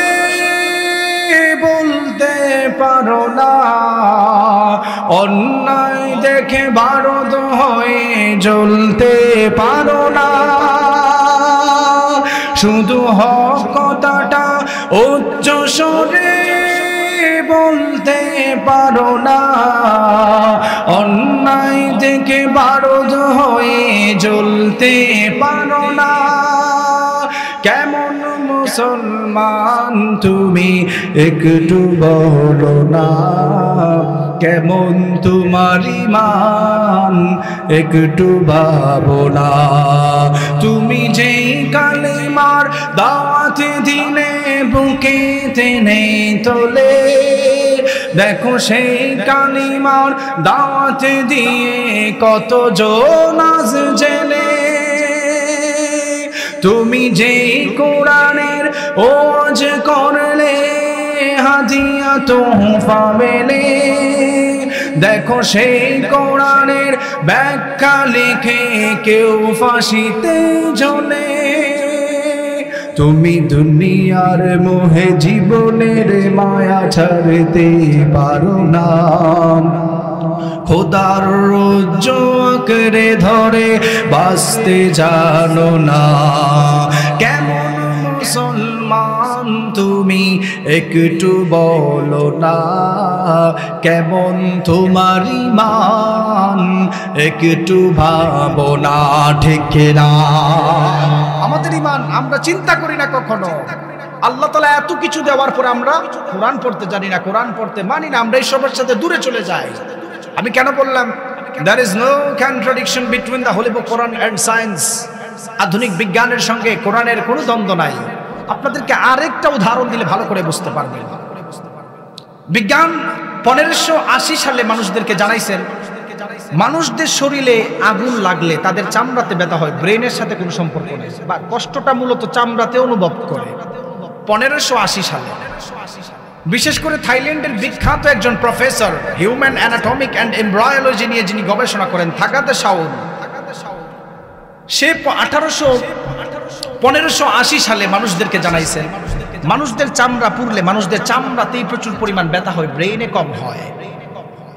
বলতে পারো না, অন্যায় দেখে বারদ হয়ে জ্বলতে পারো না। শুধু হক কথাটা উচ্চ সুরে বলতে পারো না, অন্যায় দেখে বারদ হয়ে জ্বলতে পারো না। কেমন মুসলমান তুমি একটু বলো না, কেমন তোমার ঈমান একটু ভাবো না। তুমি যেই কালিমার দাওয়াত দিলে বুকে টেনে তোলে, দেখো সেই কালিমার দাওয়াত দিয়ে কতজন আজ জেলে। তুমি যেই কোরআনের ওয়াজ করলে হাদিয়া তোহফা মেলে, দেখো সেই কোরআনের ব্যাখ্যা লিখে কেউ ফাঁসিতে ঝোলে। তুমি দুনিয়ার মোহে জীবনের মায়া ছাড়তে পারো না, খোদার রোজ আঁকড়ে ধরে বাঁচতে জানো না। কেমন মুসলমান তুমি একটু বলো না, কেমন তোমার ঈমান একটু ভাবো না, ঠিক না? আমাদের ঈমান আমরা চিন্তা করি না কখনো। আল্লাহ তাআলা এত কিছু দেওয়ার পর আমরা কোরআন পড়তে জানি না, কোরআন পড়তে মানি না, আমরা এইসবের সাথে দূরে চলে যাই। আমি কেন বললাম there is no contradiction between the holy book Quran and science? আধুনিক বিজ্ঞানের সঙ্গে কোরআনের কোনো দ্বন্দ্ব নাই। আপনাদেরকে আরেকটা উদাহরণ দিলে ভালো করে বুঝতে পারবেন। বিজ্ঞান 1580 সালে মানুষদেরকে জানাইছেন মানুষদের শরীরে আগুন লাগলে তাদের চামড়াতে ব্যথা হয়, ব্রেনের সাথে কোনো সম্পর্ক নেই, বা কষ্টটা মূলত চামড়াতে অনুভব করে। 1580 সালে বিশেষ করে থাইল্যান্ডের বিখ্যাত একজন professor human anatomic and embryology নিয়ে যিনি গবেষণা করেন, থাকাতে শাওন, সে 1580 সালে মানুষদেরকে জানাইছেন মানুষদের চামড়া পুড়লে মানুষদের চামড়াতেই প্রচুর পরিমাণ ব্যথা হয়, ব্রেইনে কম হয়।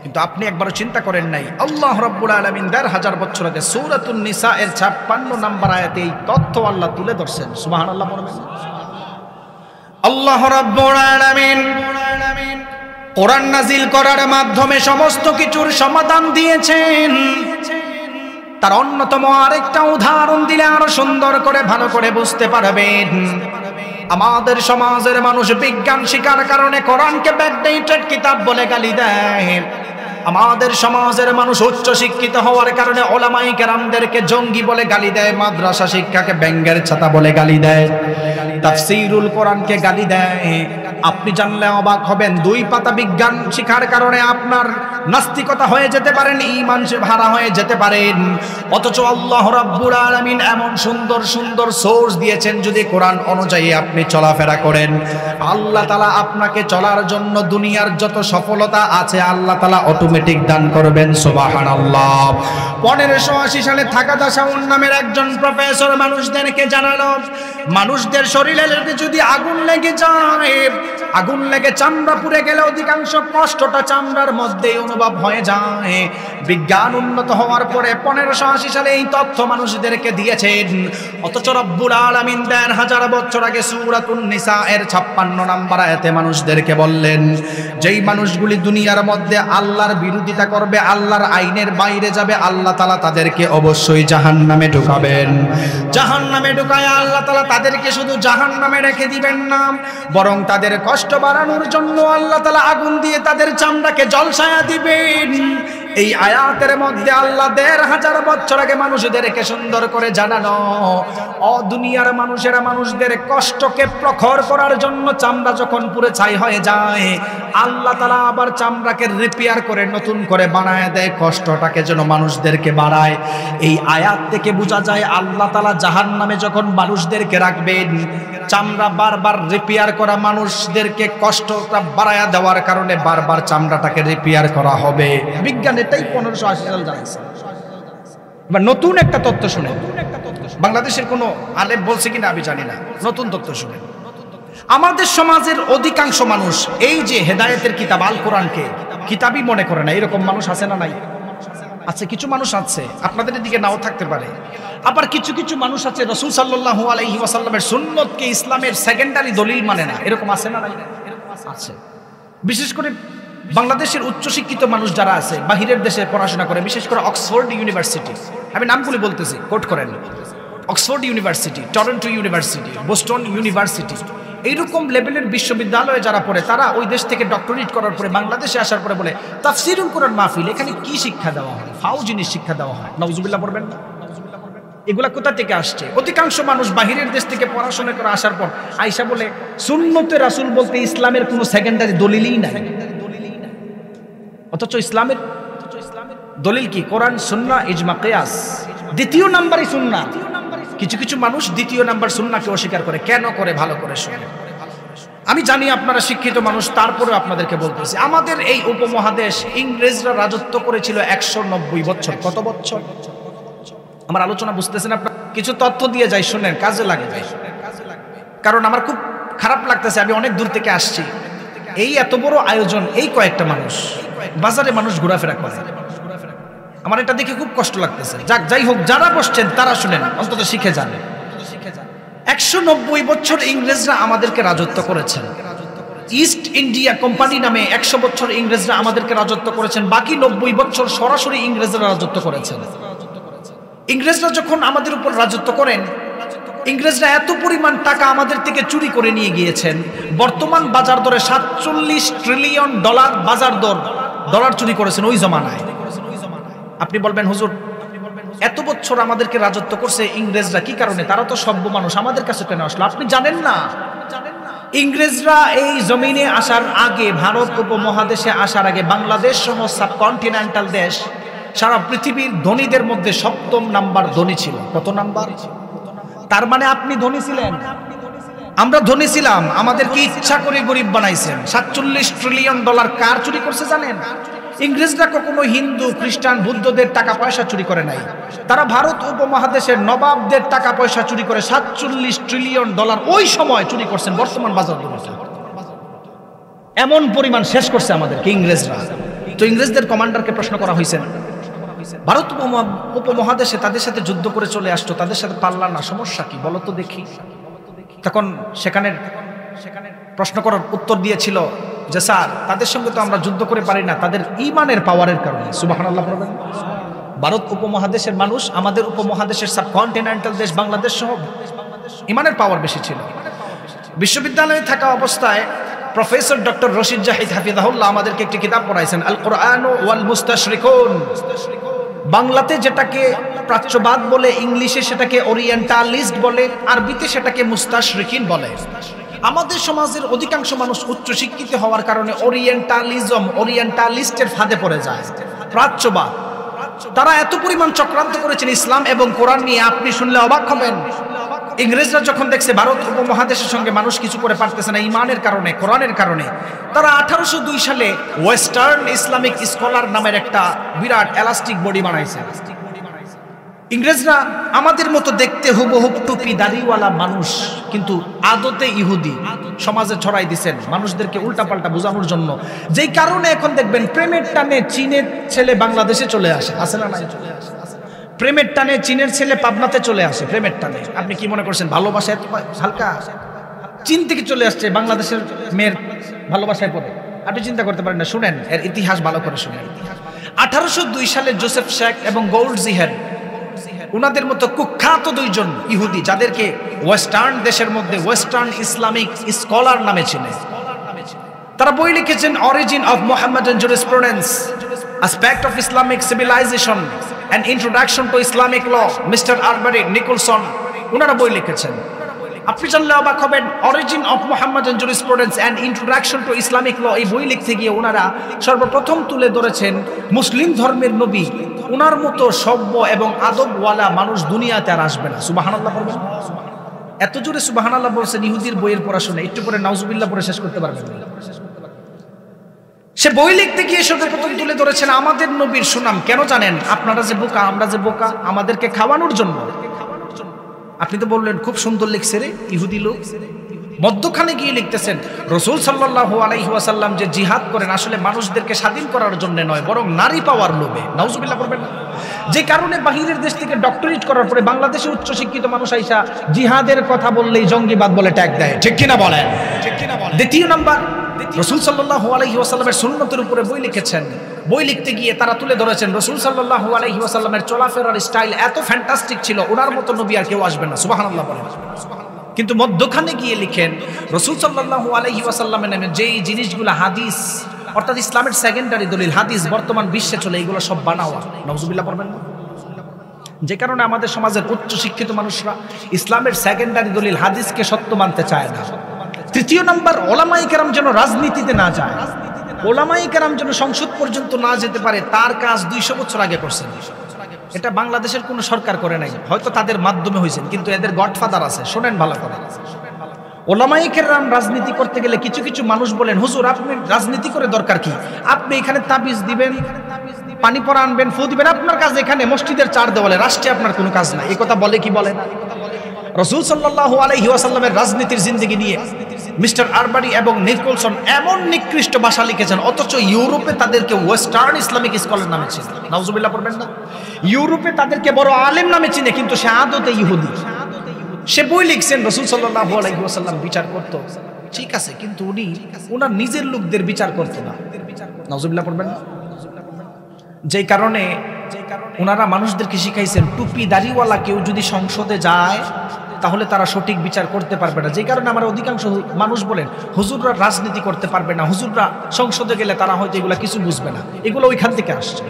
কিন্তু আপনি একবারও চিন্তা করেন নাই আল্লাহ রাব্বুল আলামিন ১৫০০ বছর আগে সূরাতুন নিসা এর ৫৬ নম্বর আয়াতে এই তথ্য আল্লাহ তুলে ধরছেন। সুবহানাল্লাহ বলবেন। আল্লাহ রাব্বুল আলামিন কোরআন নাজিল করার মাধ্যমে সমস্ত কিছুর সমাধান দিয়েছেন। তার অন্যতম আরেকটা উদাহরণ দিলে আরো সুন্দর করে ভালো করে বুঝতে পারবেন। আমাদের সমাজের মানুষ বিজ্ঞান শিকার কারণে কোরআনকে ব্যাকডেটেড কিতাব বলে গালি দেয়। আমাদের সমাজের মানুষ উচ্চ শিক্ষিত হওয়ার কারণে ওলামায়ে কেরামদেরকে জঙ্গি বলে গালি দেয়, মাদ্রাসা শিক্ষাকে ব্যাঙের ছাতা বলে গালি দেয়, তাফসীরুল কোরআনকে গালি দেয়। আপনি জানলে অবাক হবেন, 2 পাতা বিজ্ঞান শিখার কারণে আপনার নাস্তিকতা হয়ে যেতে পারেন, ঈমান হারা হয়ে যেতে পারেন। অথচ আল্লাহ রাব্বুল আলামিন এমন সুন্দর সুন্দর সোর্স দিয়েছেন, যদি কোরআন অনুযায়ী আপনি চলাফেরা করেন, আল্লাহ তাআলা আপনাকে চলার জন্য দুনিয়ার যত সফলতা আছে আল্লাহ তাআলা অটোমেটিক দান করবেন। সুবহানাল্লাহ। 1580 সালে থাকাদা শাওন নামের একজন প্রফেসর মানুষদেরকে জানালো মানুষদের শরীরে যদি আগুন লেগে যায়, আগুন লেগে চামড়া পুড়ে গেলে অধিকাংশ কষ্টটা চামড়ার মধ্যে অনুভব হয়ে যায়। বিজ্ঞান উন্নত হওয়ার পরে 1580 সালে এই তথ্য মানুষদেরকে দিয়েছেন। অথচ রব্বুল আলামিন ১৫০০ বছর আগে সূরাতুন নিসা এর ৫৬ নম্বর আয়াতে মানুষদেরকে বললেন, যেই মানুষগুলি দুনিয়ার মধ্যে আল্লাহর বিরোধিতা করবে, আল্লাহর আইনের বাইরে যাবে, আল্লাহ তাআলা তাদেরকে অবশ্যই জাহান্নামে ঢুকাবেন। জাহান্নামে ঢুকায় আল্লাহ তাআলা তাদেরকে শুধু জাহান্নামে রেখে দিবেন না, বরং তাদের কষ্ট বাড়ানোর জন্য আল্লাহ তাআলা আগুন দিয়ে তাদের চামড়াকে জ্বলসায়া দিবেন। এই আয়াতের মধ্যে আল্লাহ ১৫০০ বছর আগে মানুষদেরকে সুন্দর করে জানানো, দুনিয়ার মানুষেরা মানুষদের কষ্টকে প্রখর করার জন্য চামড়া যখন পুরো ছাই হয়ে যায়, আল্লাহ তাআলা আবার চামড়াকে রিপেয়ার করে নতুন করে বানায় দেয়, কষ্টটাকে যেন মানুষদেরকে বাড়ায়। এই আয়াত থেকে বোঝা যায় আল্লাহ তাআলা জাহান্নামে যখন মানুষদেরকে রাখবেন, চামড়া বারবার রিপেয়ার করা মানুষদেরকে কষ্টটা বাড়ায়া দেওয়ার কারণে বারবার চামড়াটাকে রিপেয়ার করা হবে। বিজ্ঞান এটাই 1580 সাল জানাইছে। এবার নতুন একটা তথ্য শুনে, বাংলাদেশের কোনো আলেম বলছে কিনা আমি জানি না, নতুন তথ্য শুনে। আমাদের সমাজের অধিকাংশ মানুষ এই যে হেদায়েতের কিতাব আল কোরআনকে কিতাবই মনে করে না, এরকম মানুষ আছে না নাই? আছে, কিছু মানুষ আছে, আপনাদের দিকে নাও থাকতে পারে। আবার কিছু কিছু মানুষ আছে রাসূল সাল্লাল্লাহু আলাইহি ওয়াসাল্লামের সুন্নতকে ইসলামের সেকেন্ডারি দলিল মানে না, এরকম আছে না নাই? আছে। বিশেষ করে বাংলাদেশের উচ্চশিক্ষিত মানুষ যারা আছে, বাহিরের দেশে পড়াশোনা করে, বিশেষ করে অক্সফোর্ড ইউনিভার্সিটি, আমি নামগুলি বলতেছি, কোট করেন, Oxford university, Toronto university, Boston university, এইরকম লেভেলের বিশ্ববিদ্যালয়ে যারা পড়ে তারা ওই দেশ থেকে ডক্টরেট করার পরে বাংলাদেশে আসার পরে বলে তাফসীরুল কোরআন মাহফিল, এখানে কি শিক্ষা দেওয়া হয়? ফাও জিনিস শিক্ষা দেওয়া হয়। নাউজুবিল্লাহ পড়বেন না? এগুলা কোথা থেকে আসছে? অধিকাংশ মানুষ বাহিরের দেশ থেকে পড়াশোনা করে আসার পর আয়েশা বলে সুন্নতে রাসূল বলতে ইসলামের কোনো সেকেন্ডারি দলিলই নাই। অথচ ইসলামের দলিল কি? কোরআন, সুন্নাহ, ইজমা, কিয়াস। দ্বিতীয় নাম্বারই সুন্নাহ। কিছু কিছু মানুষ দ্বিতীয় নাম্বার সুন্নাহকে অস্বীকার করে। কেন করে? ভালো করে শুনে। আমি জানি আপনারা শিক্ষিত মানুষ, তারপরে আপনাদেরকে বলতেছি, আমাদের এই উপমহাদেশ ইংরেজরা রাজত্ব করেছিল 190 বছর। কত বছর? আমার আলোচনা বুঝতেছেন আপনারা? কিছু তথ্য দিয়ে যাই, শুনেন, কাজে লাগে যাই। কারণ আমার খুব খারাপ লাগতেছে, আমি অনেক দূর থেকে আসছি, এই এত বড় আয়োজন, এই কয়েকটা মানুষ, বাজারে মানুষ ঘোরাফেরা করে, আমার এটা দেখে খুব কষ্ট লাগতেছে। যাক, যাই হোক, যারা বসছেন তারা শুনেন, অন্তত শিখে যান। 190 বছর ইংরেজরা আমাদেরকে রাজত্ব করেছেন। ইস্ট ইন্ডিয়া কোম্পানি নামে 100 বছর ইংরেজরা আমাদেরকে রাজত্ব করেছেন। বাকি 90 বছর সরাসরি ইংরেজরা রাজত্ব করেছেন। ইংরেজরা যখন আমাদের উপর রাজত্ব করেন, ইংরেজরা এত পরিমাণ টাকা আমাদের থেকে চুরি করে নিয়ে গিয়েছেন, বর্তমান বাজার দরে 47 ট্রিলিয়ন ডলার বাজার দর, ডলার চুরি করেছেন ওই জমানায়। আপনি বলবেন, হুজুর এত বছর আমাদেরকে রাজত্ব করছে ইংরেজরা, কি কারণে? তারা তো সভ্য মানুষ, আমাদের কাছে কেন আসলো? আপনি জানেন না, ইংরেজরা এই জমিনে আসার আগে, ভারত উপমহাদেশে আসার আগে, বাংলাদেশ সহ সাবকন্টিনেন্টাল দেশ সারা পৃথিবীর ধনীদের মধ্যে 7ম নাম্বার ধনী ছিল। কত নাম্বার? তার মানে আপনি ধনী ছিলেন, আমরা ধনী ছিলাম, আমাদেরকে ইচ্ছা করে গরিব বানাইছেন। 47 ট্রিলিয়ন ডলার কার চুরি করছে জানেন? ইংরেজরা কখনো হিন্দু, খ্রিস্টান, বুদ্ধদের টাকা পয়সা চুরি করে নাই। তারা ভারত উপমহাদেশের নবাবদের টাকা পয়সা চুরি করে 47 ট্রিলিয়ন ডলার ওই সময় চুরি করছেন। বর্তমান বাজার দর এমন পরিমাণ শেষ করছে আমাদেরকে ইংরেজরা। তো ইংরেজদের কমান্ডারকে প্রশ্ন করা হয়েছে, ভারত উপমহাদেশে তাদের সাথে যুদ্ধ করে চলে আসতো, তাদের সাথে পারলাম না, সমস্যা কি বলো তো দেখি। তখন সেখানে প্রশ্ন করার উত্তর দিয়েছিল যে স্যার, তাদের সঙ্গে তো আমরা যুদ্ধ করে পারি না, তাদের ঈমানের পাওয়ারের কারণে। সুবহানাল্লাহ বলবেন। ভারত উপমহাদেশের মানুষ আমাদের উপমহাদেশের সাবকন্টিনেন্টাল দেশ বাংলাদেশ সহ ঈমানের পাওয়ার বেশি ছিল। বিশ্ববিদ্যালয়ে থাকা অবস্থায় প্রফেসর ডক্টর রশিদ জাহিদ হাফিজাহুল্লাহ আমাদেরকে একটি কিতাব পড়াইছেন, আল কোরআন ওয়াল মুস্তাশরিকুন। বাংলাতে যেটাকে প্রাচ্যবাদ বলে, ইংলিশে সেটাকে ওরিয়েন্টালিস্ট বলে, আরবিতে সেটাকে মুস্তাশরিকিন বলে। আমাদের সমাজের অধিকাংশ মানুষ উচ্চ শিক্ষিত হওয়ার কারণে ওরিয়েন্টালিজম, ওরিয়েন্টালিস্টের ফাঁদে পড়ে যায়, প্রাচ্যবাদ। তারা এত পরিমাণ চক্রান্ত করেছেন ইসলাম এবং কোরআন নিয়ে, আপনি শুনলে অবাক হবেন। ইংরেজরা যখন দেখছে ভারত উপমহাদেশের সঙ্গে মানুষ কিছু করে পারতেছে না ঈমানের কারণে, কোরআনের কারণে, তারা 1802 সালে ওয়েস্টার্ন ইসলামিক স্কলার নামের একটা বিরাট এলাস্টিক বডি বানাইছে। ইংরেজরা আমাদের মতো দেখতে হুবহুব টুপি দাড়িওয়ালা মানুষ, কিন্তু আদতে ইহুদি সমাজে ছড়াই দিচ্ছেন মানুষদেরকে উল্টাপাল্টা বোঝানোর জন্য। যেই কারণে এখন দেখবেন প্রেমের টানে চীনের ছেলে বাংলাদেশে চলে আসে, আসে না? নাই, প্রেমের টানে চীনের ছেলে পাবনাতে চলে আসে, প্রেমের টানে। আপনি কি মনে করছেন ভালোবাসা এত হালকা? চীন থেকে চলে আসছে বাংলাদেশের মেয়ের ভালোবাসায় পড়ে, আপনি চিন্তা করতে পারেন না। শুনেন, এর ইতিহাস ভালো করে শুনেন। 1802 সালে জোসেফ শেখ এবং গোল্ড জিহের, উনাদের মতো কুখ্যাত 2 জন ইহুদি, যাদেরকে ওয়েস্টার্ন দেশের মধ্যে ওয়েস্টার্ন ইসলামিক স্কলার নামে চিনে, তারা বই লিখেছেন origin of Mohammedan jurisprudence, aspect of Islamic civilisation and introduction to Islamic law, mister Arberry Nicholson, ওনারা বই লিখেছেন। আপনি জানলে অবাক হবেন, origin of Mohammedan jurisprudence and introduction to Islamic law, এই বই লিখতে গিয়ে ওনারা সর্বপ্রথম তুলে ধরেছেন মুসলিম ধর্মের নবী, ওনার মতো সভ্য এবং আদবওয়ালা মানুষ দুনিয়াতে আর আসবে না। সুবহানাল্লাহ বলবেন। এত জোরে সুবহানাল্লাহ বলছেন, ইহুদির বইয়ের পড়াশোনা একটু পরে নাউজুবিল্লাহ পড়ে শেষ করতে পারবেন না। সে বই লিখতে গিয়ে সর্বপ্রথম তুলে ধরেছেন আমাদের নবীর সুনাম। কেন জানেন? আপনারা যে বোকা, আমরা যে বোকা, আমাদেরকে খাওয়ানোর জন্য। আপনি তো বললেন খুব সুন্দর লিখছে রে ইহুদি লোক। মধ্যখানে গিয়ে লিখতেছেন রাসূল সাল্লাল্লাহু আলাইহি ওয়াসাল্লাম যে জিহাদ করেন আসলে মানুষদেরকে স্বাধীন করার জন্য নয়, বরং নারী পাওয়ার লোভে। নাউজুবিল্লাহ করবেন না। যে কারণে বাহিরের দেশ থেকে ডক্টরেট করার পরে বাংলাদেশে উচ্চ শিক্ষিত মানুষ আইসা জিহাদের কথা বললেই জঙ্গিবাদ বলে ট্যাগ দেয়। ঠিক কিনা বলেন? দ্বিতীয় নাম্বার, রাসূল সাল্লাল্লাহু আলাইহি ওয়াসাল্লামের সুন্নতের উপরে বই লিখেছেন। বই লিখতে গিয়ে তারা তুলে ধরেছেন রাসূল সাল্লাল্লাহু আলাইহি ওয়াসাল্লামের চলাফেরার স্টাইল এত ফ্যান্টাস্টিক ছিল, ওনার মতো নবী আর কেউ আসবে না। সুবহানাল্লাহ বলেন। কিন্তু মধ্যখানে গিয়ে লিখেন রাসূল সাল্লাল্লাহু আলাইহি ওয়াসাল্লামের নামে যেই জিনিসগুলো হাদিস, অর্থাৎ ইসলামের সেকেন্ডারি দলিল হাদিস বর্তমান বিশ্বে চলে, এগুলো সব বানাওয়া। নাউজুবিল্লাহ পড়বেন না। যে কারণে আমাদের সমাজের উচ্চ শিক্ষিত মানুষরা ইসলামের সেকেন্ডারি দলিল হাদিসকে সত্য মানতে চায় না। তৃতীয় নাম্বার, ওলামায়ে কেরাম যেন রাজনীতিতে না যায়, ওলামায়ে কেরাম যেন সংসদ পর্যন্ত না যেতে পারে, তার কাজ 200 বছর আগে করছেন। এটা বাংলাদেশের কোনো সরকার করে নাই, হয়তো তাদের মাধ্যমে হয়েছেন, কিন্তু এদের গডফাদার আছে। শোনেন ভালো করে, ওলামায়ে কেরাম রাজনীতি করতে গেলে কিছু কিছু মানুষ বলেন, হুজুর আপনি রাজনীতি করে দরকার কি? আপনি এখানে তাবিজ দিবেন, পানি পড়া আনবেন, ফু দিবেন, আপনার কাজ এখানে মসজিদের চার দেওয়ালে, রাষ্ট্রে আপনার কোনো কাজ নাই। এই কথা বলে কি বলে না? রাসূল সাল্লাল্লাহু আলাইহি ওয়াসাল্লামের রাজনীতির জিন্দেগি নিয়ে মিস্টার আরবারি এবং নিকোলসন এমন নিকৃষ্ট ভাষা লিখেছেন, অথচ ইউরোপে তাদেরকে ওয়েস্টার্ন ইসলামিক স্কলার নামে চিনে। নাউজুবিল্লাহ পড়বেন না? ইউরোপে তাদেরকে বড় আলেম নামে চিনে, কিন্তু সে আদতে ইহুদি। সে বই লিখছেন রাসূল সাল্লাল্লাহু আলাইহি ওয়াসাল্লাম বিচার করত, ঠিক আছে, কিন্তু উনি ওনার নিজের লোকদের বিচার করতো না। নাউজুবিল্লাহ পড়বেন না? যেই কারণে ওনারা মানুষদেরকে শিখাইছেন টুপি দাড়িওয়ালা কেউ যদি সংসদে যায় তাহলে তারা সঠিক বিচার করতে পারবে না। যেই কারণে আমার অধিকাংশ মানুষ বলেন হুজুররা রাজনীতি করতে পারবে না, হুজুররা সংসদে গেলে তারা হয়তো এগুলা কিছু বুঝবে না। এগুলো ওইখান থেকে আসছে।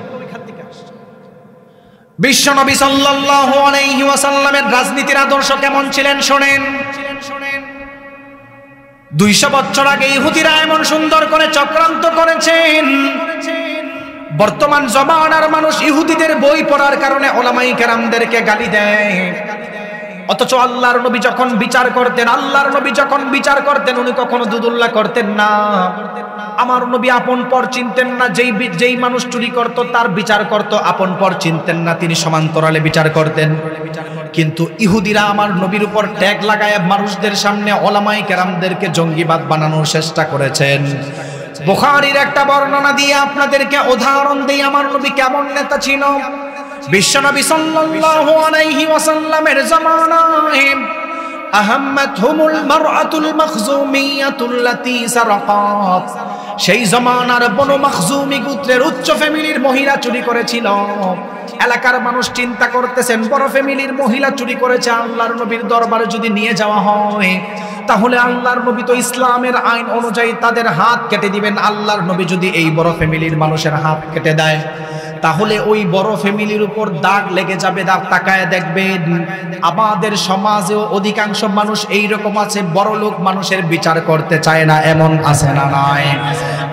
বিশ্বনবী সাল্লাল্লাহু আলাইহি ওয়াসাল্লামের রাজনীতির আদর্শ কেমন ছিলেন শোনেন। 200 বছর আগে ইহুদিরা এমন সুন্দর করে চক্রান্ত করেছেন, বর্তমান জমানার মানুষ ইহুদিদের বই পড়ার কারণে ওলামায়ে কেরামদেরকে গালি দেয়। অথচ আল্লাহর নবী যখন বিচার করতেন উনি কখনো দুদুল্লাহ করতেন না। আমার নবী আপন পর চিনতেন না। যেই মানুষ চুরি করত তার বিচার করত, আপন পর চিনতেন না, তিনি সমান্তরালে বিচার করতেন। কিন্তু ইহুদিরা আমার নবীর উপর ট্যাগ লাগায় মানুষদের সামনে ওলামায়ে কেরামদেরকে জঙ্গিবাদ বানানোর চেষ্টা করেছেন। বুখারীর একটা বর্ণনা দিয়ে আপনাদেরকে উদাহরণ দেই আমার নবী কেমন নেতা ছিল। বিশ্বনবী সাল্লাল্লাহু আলাইহি ওয়াসাল্লামের জামানায় আহাম্মাতহুমুল মারআতুল মাখজুমিয়াতুল্লাতী সারাকাত, সেই জামানার বনু মাখজুমি গোত্রের উচ্চ ফ্যামিলির মহিলা চুরি করেছিল। এলাকার মানুষ চিন্তা করতেছেন বড় ফ্যামিলির মহিলা চুরি করেছে, আল্লাহর নবীর দরবারে যদি নিয়ে যাওয়া হয় তাহলে আল্লাহর নবী তো ইসলামের আইন অনুযায়ী তাদের হাত কেটে দিবেন। আল্লাহর নবী যদি এই বড় ফ্যামিলির মানুষের হাত কেটে দেয় তাহলে ওই বড় ফ্যামিলির উপর দাগ লেগে যাবে। দাগ তাকায় দেখবেন আমাদের সমাজেও অধিকাংশ মানুষ এইরকম আছে, বড় লোক মানুষের বিচার করতে চায় না, এমন আছে না নাই?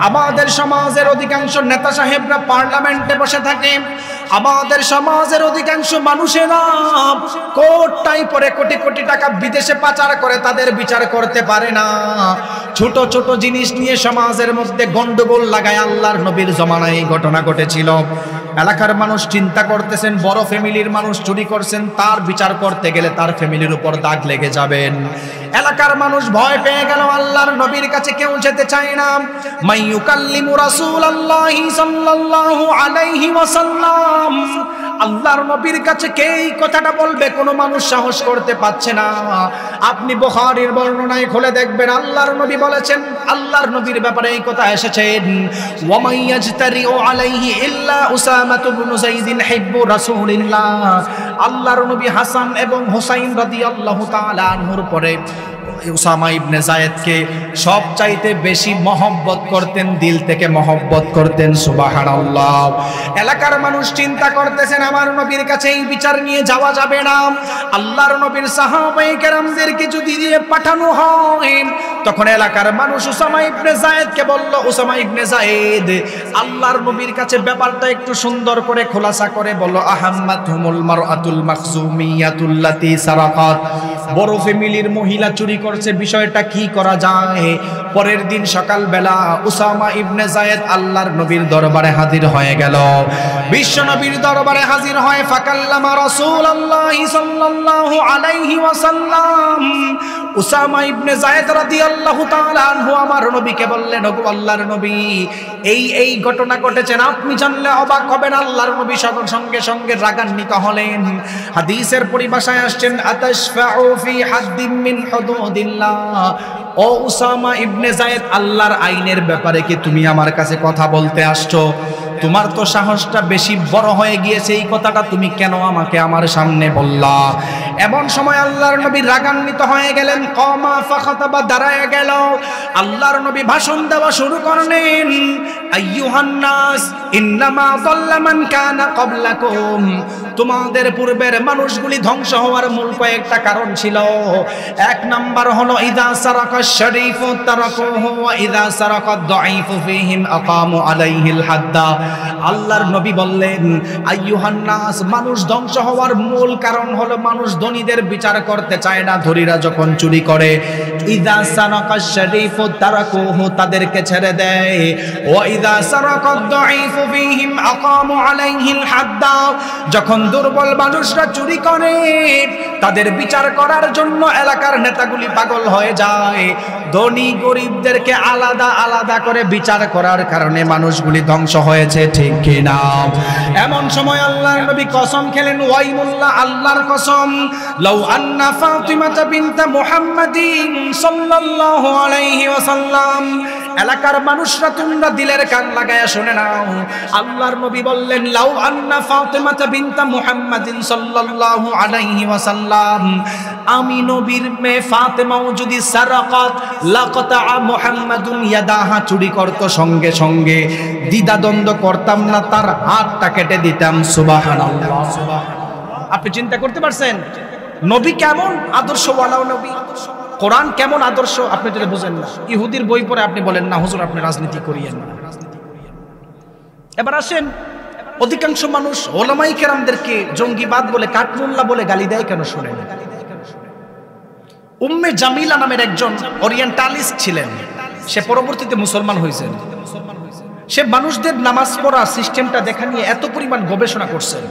আমাদের সমাজের অধিকাংশ নেতা সাহেবরা পার্লামেন্টে বসে থাকে, আমাদের সমাজের অধিকাংশ মানুষেরা কোট টাই পরে কোটি কোটি টাকা বিদেশে পাচার করে, তাদের বিচার করতে পারে না। ছোট ছোট জিনিস নিয়ে সমাজের মধ্যে গন্ডগোল লাগায়। আল্লাহর নবীর জমানায় এই ঘটনা ঘটেছিল। এলাকার মানুষ চিন্তা করতেছেন বড় ফ্যামিলির মানুষ চুরি করছেন, তার বিচার করতে গেলে তার ফ্যামিলির উপর দাগ লেগে যাবেন। এলাকার মানুষ ভয় পেয়ে গেল, আল্লাহর নবীর কাছে কেউ যেতে চায় না। মাইয়ুকাল্লিমু রাসূলুল্লাহি সাল্লাল্লাহু আলাইহি ওয়াসাল্লাম, আল্লাহর নবীর কাছে কে এই কথাটা বলবে কোনো মানুষ সাহস করতে পারছে না। আপনি বুখারীর বর্ণনায় খুলে দেখবেন আল্লাহর নবী বলেছেন, আল্লাহর নবীর ব্যাপারে এই কথা এসেছেন, ওয়া মাইয়াজতারিউ আলাইহি ইল্লা উসামাতু ইবনে যায়েদ হিব্বু রাসূলিল্লাহ। আল্লাহর নবী হাসান এবং হুসাইন রাদিয়াল্লাহু তাআলা আনহুর পরে উসামা ইবনে যায়েদকে সবচাইতে বেশি মহব্বত করতেন, দিল থেকে মহব্বত করতেন। সুবহানাল্লাহ। এলাকার মানুষ চিন্তা করতেছেন আমার নবীর কাছে এই বিচার নিয়ে যাওয়া যাবে না। আল্লাহর নবীর সাহাবায়ে কেরামদেরকে যদি দিয়ে পাঠানো হয় তখন এলাকার মানুষ উসামা ইবনে যায়েদকে বলল, উসামা ইবনে যায়েদ আল্লাহর নবীর কাছে ব্যাপারটা একটু সুন্দর করে খোলাসা করে বলো, আহাম্মাতহুমুল মারআতুল মাখজুমিয়াতুল্লাতী সারাকাত, বড় ফ্যামিলির মহিলা চুরি করছে, বিষয়টা কি করা যায়? পরের দিন সকালবেলা উসামা ইবনে যায়েদ আল্লাহর নবীর দরবারে হাজির হয়ে গেল। বিশ্ব নবীর দরবারে হাজির হয়ে ফাকাল্লামা রাসূলুল্লাহি সাল্লাল্লাহু আলাইহি ওয়াসাল্লাম, উসামা ইবনে যায়েদ রাদিয়াল্লাহু তাআলা আনহু আমার নবীকে বললেন, ওগো আল্লাহর নবী, এই ঘটনা ঘটেছেন, আপনি জানলে অবাক হবেন। আল্লাহর নবী সঙ্গে সঙ্গে রাগান্বিত হলেন। হাদিসের পরিভাষায় আসছেন, আতাশফাউ ফি হাদ্দিম মিন হুদুদিল্লাহ, ও উসামা ইবনে যায়েদ, আল্লাহর আইনের ব্যাপারে কি তুমি আমার কাছে কথা বলতে আসছো? তোমার তো সাহসটা বেশি বড় হয়ে গিয়েছে, এই কথাটা তুমি কেন আমাকে আমার সামনে বললা? এমন সময় আল্লাহর নবী রাগান্বিত হয়ে গেলেন। কমা ফাখাতাবা, দাঁড়ায় গেল। আল্লাহর নবী ভাষণ দেওয়া শুরু করলেন, আইয়ুহান নাস ইন্নামা যাল্লা মান কানা ক্বাবলাকুম, তোমাদের পূর্বের মানুষগুলি ধ্বংস হওয়ার মূল কয়েকটা কারণ ছিল। এক নাম্বার হলো ইযা সারাকাশ শরীফু তারাকুহু ওয়া ইযা সারাকাদ দাঈফু ফীহিম আকামু আলাইহিল হাদ্দা। আল্লাহর নবী বললেন, আইয়ুহান নাস, মানুষ ধ্বংস হওয়ার মূল কারণ হলো মানুষ ধনীদের বিচার করতে চায় না, ধনীরা যখন চুরি করে ইযা সারাকা শরীফু তারাকুহু তাদেরকে ছেড়ে দেয়, ওয়া ইযা সারাকা দাঈফু ফীহিম আকামু আলাইহিল হাদ্দা যখন দুর্বল মানুষরা চুরি করে তাদের বিচার করার জন্য এলাকার নেতাগুলি পাগল হয়ে যায়। ধনী গরিবদেরকে আলাদা আলাদা করে বিচার করার কারণে মানুষগুলি ধ্বংস হয়েছে, ঠিক কিনা? এমন সময় আল্লাহর নবী কসম খেলেন, ওয়াইমুল্লাহ, আল্লাহর কসম, লাউ আন্না ফাতিমাতা বিনতা মুহাম্মাদিন সাল্লাল্লাহু আলাইহি ওয়াসাল্লাম, এলাকার মানুষরা তোমরা দিলের কান লাগায়া শুনে নাও, আল্লাহর নবী বললেন, লাউ আন্না ফাতিমাতা বিনতা মুহাম্মাদিন সাল্লাল্লাহু আলাইহি ওয়াসাল্লাম, আমি নবীর মেয়ে ফাতেমাও যদি সারাকাত লাকাতা মুহাম্মাদুন ইয়াদাহা চুরি করত, সঙ্গে সঙ্গে দ্বিধাদ্বন্দ্ব করতাম না, তার হাতটা কেটে দিতাম। সুবহানাল্লাহ। আপনি চিন্তা করতে পারছেন নবী কেমন আদর্শওয়ালা নবী, কোরআন কেমন আদর্শ আপনি যদি বুঝেন না? ইহুদির বই পড়ে আপনি বলেন না হুজুর আপনি রাজনীতি করিয়েন না। এবার আসেন, অধিকাংশ মানুষ ওলামায়ে কেরামদেরকে জঙ্গিবাদ বলে, কাঠমোল্লা বলে গালি দেয় কেন শুনেন? উম্মে জামিলা নামের একজন ওরিয়েন্টালিস্ট ছিলেন, সে পরবর্তীতে মুসলমান হয়েছেন। সে মানুষদের নামাজ পড়া সিস্টেমটা দেখা নিয়ে এত পরিমাণ গবেষণা করছেন,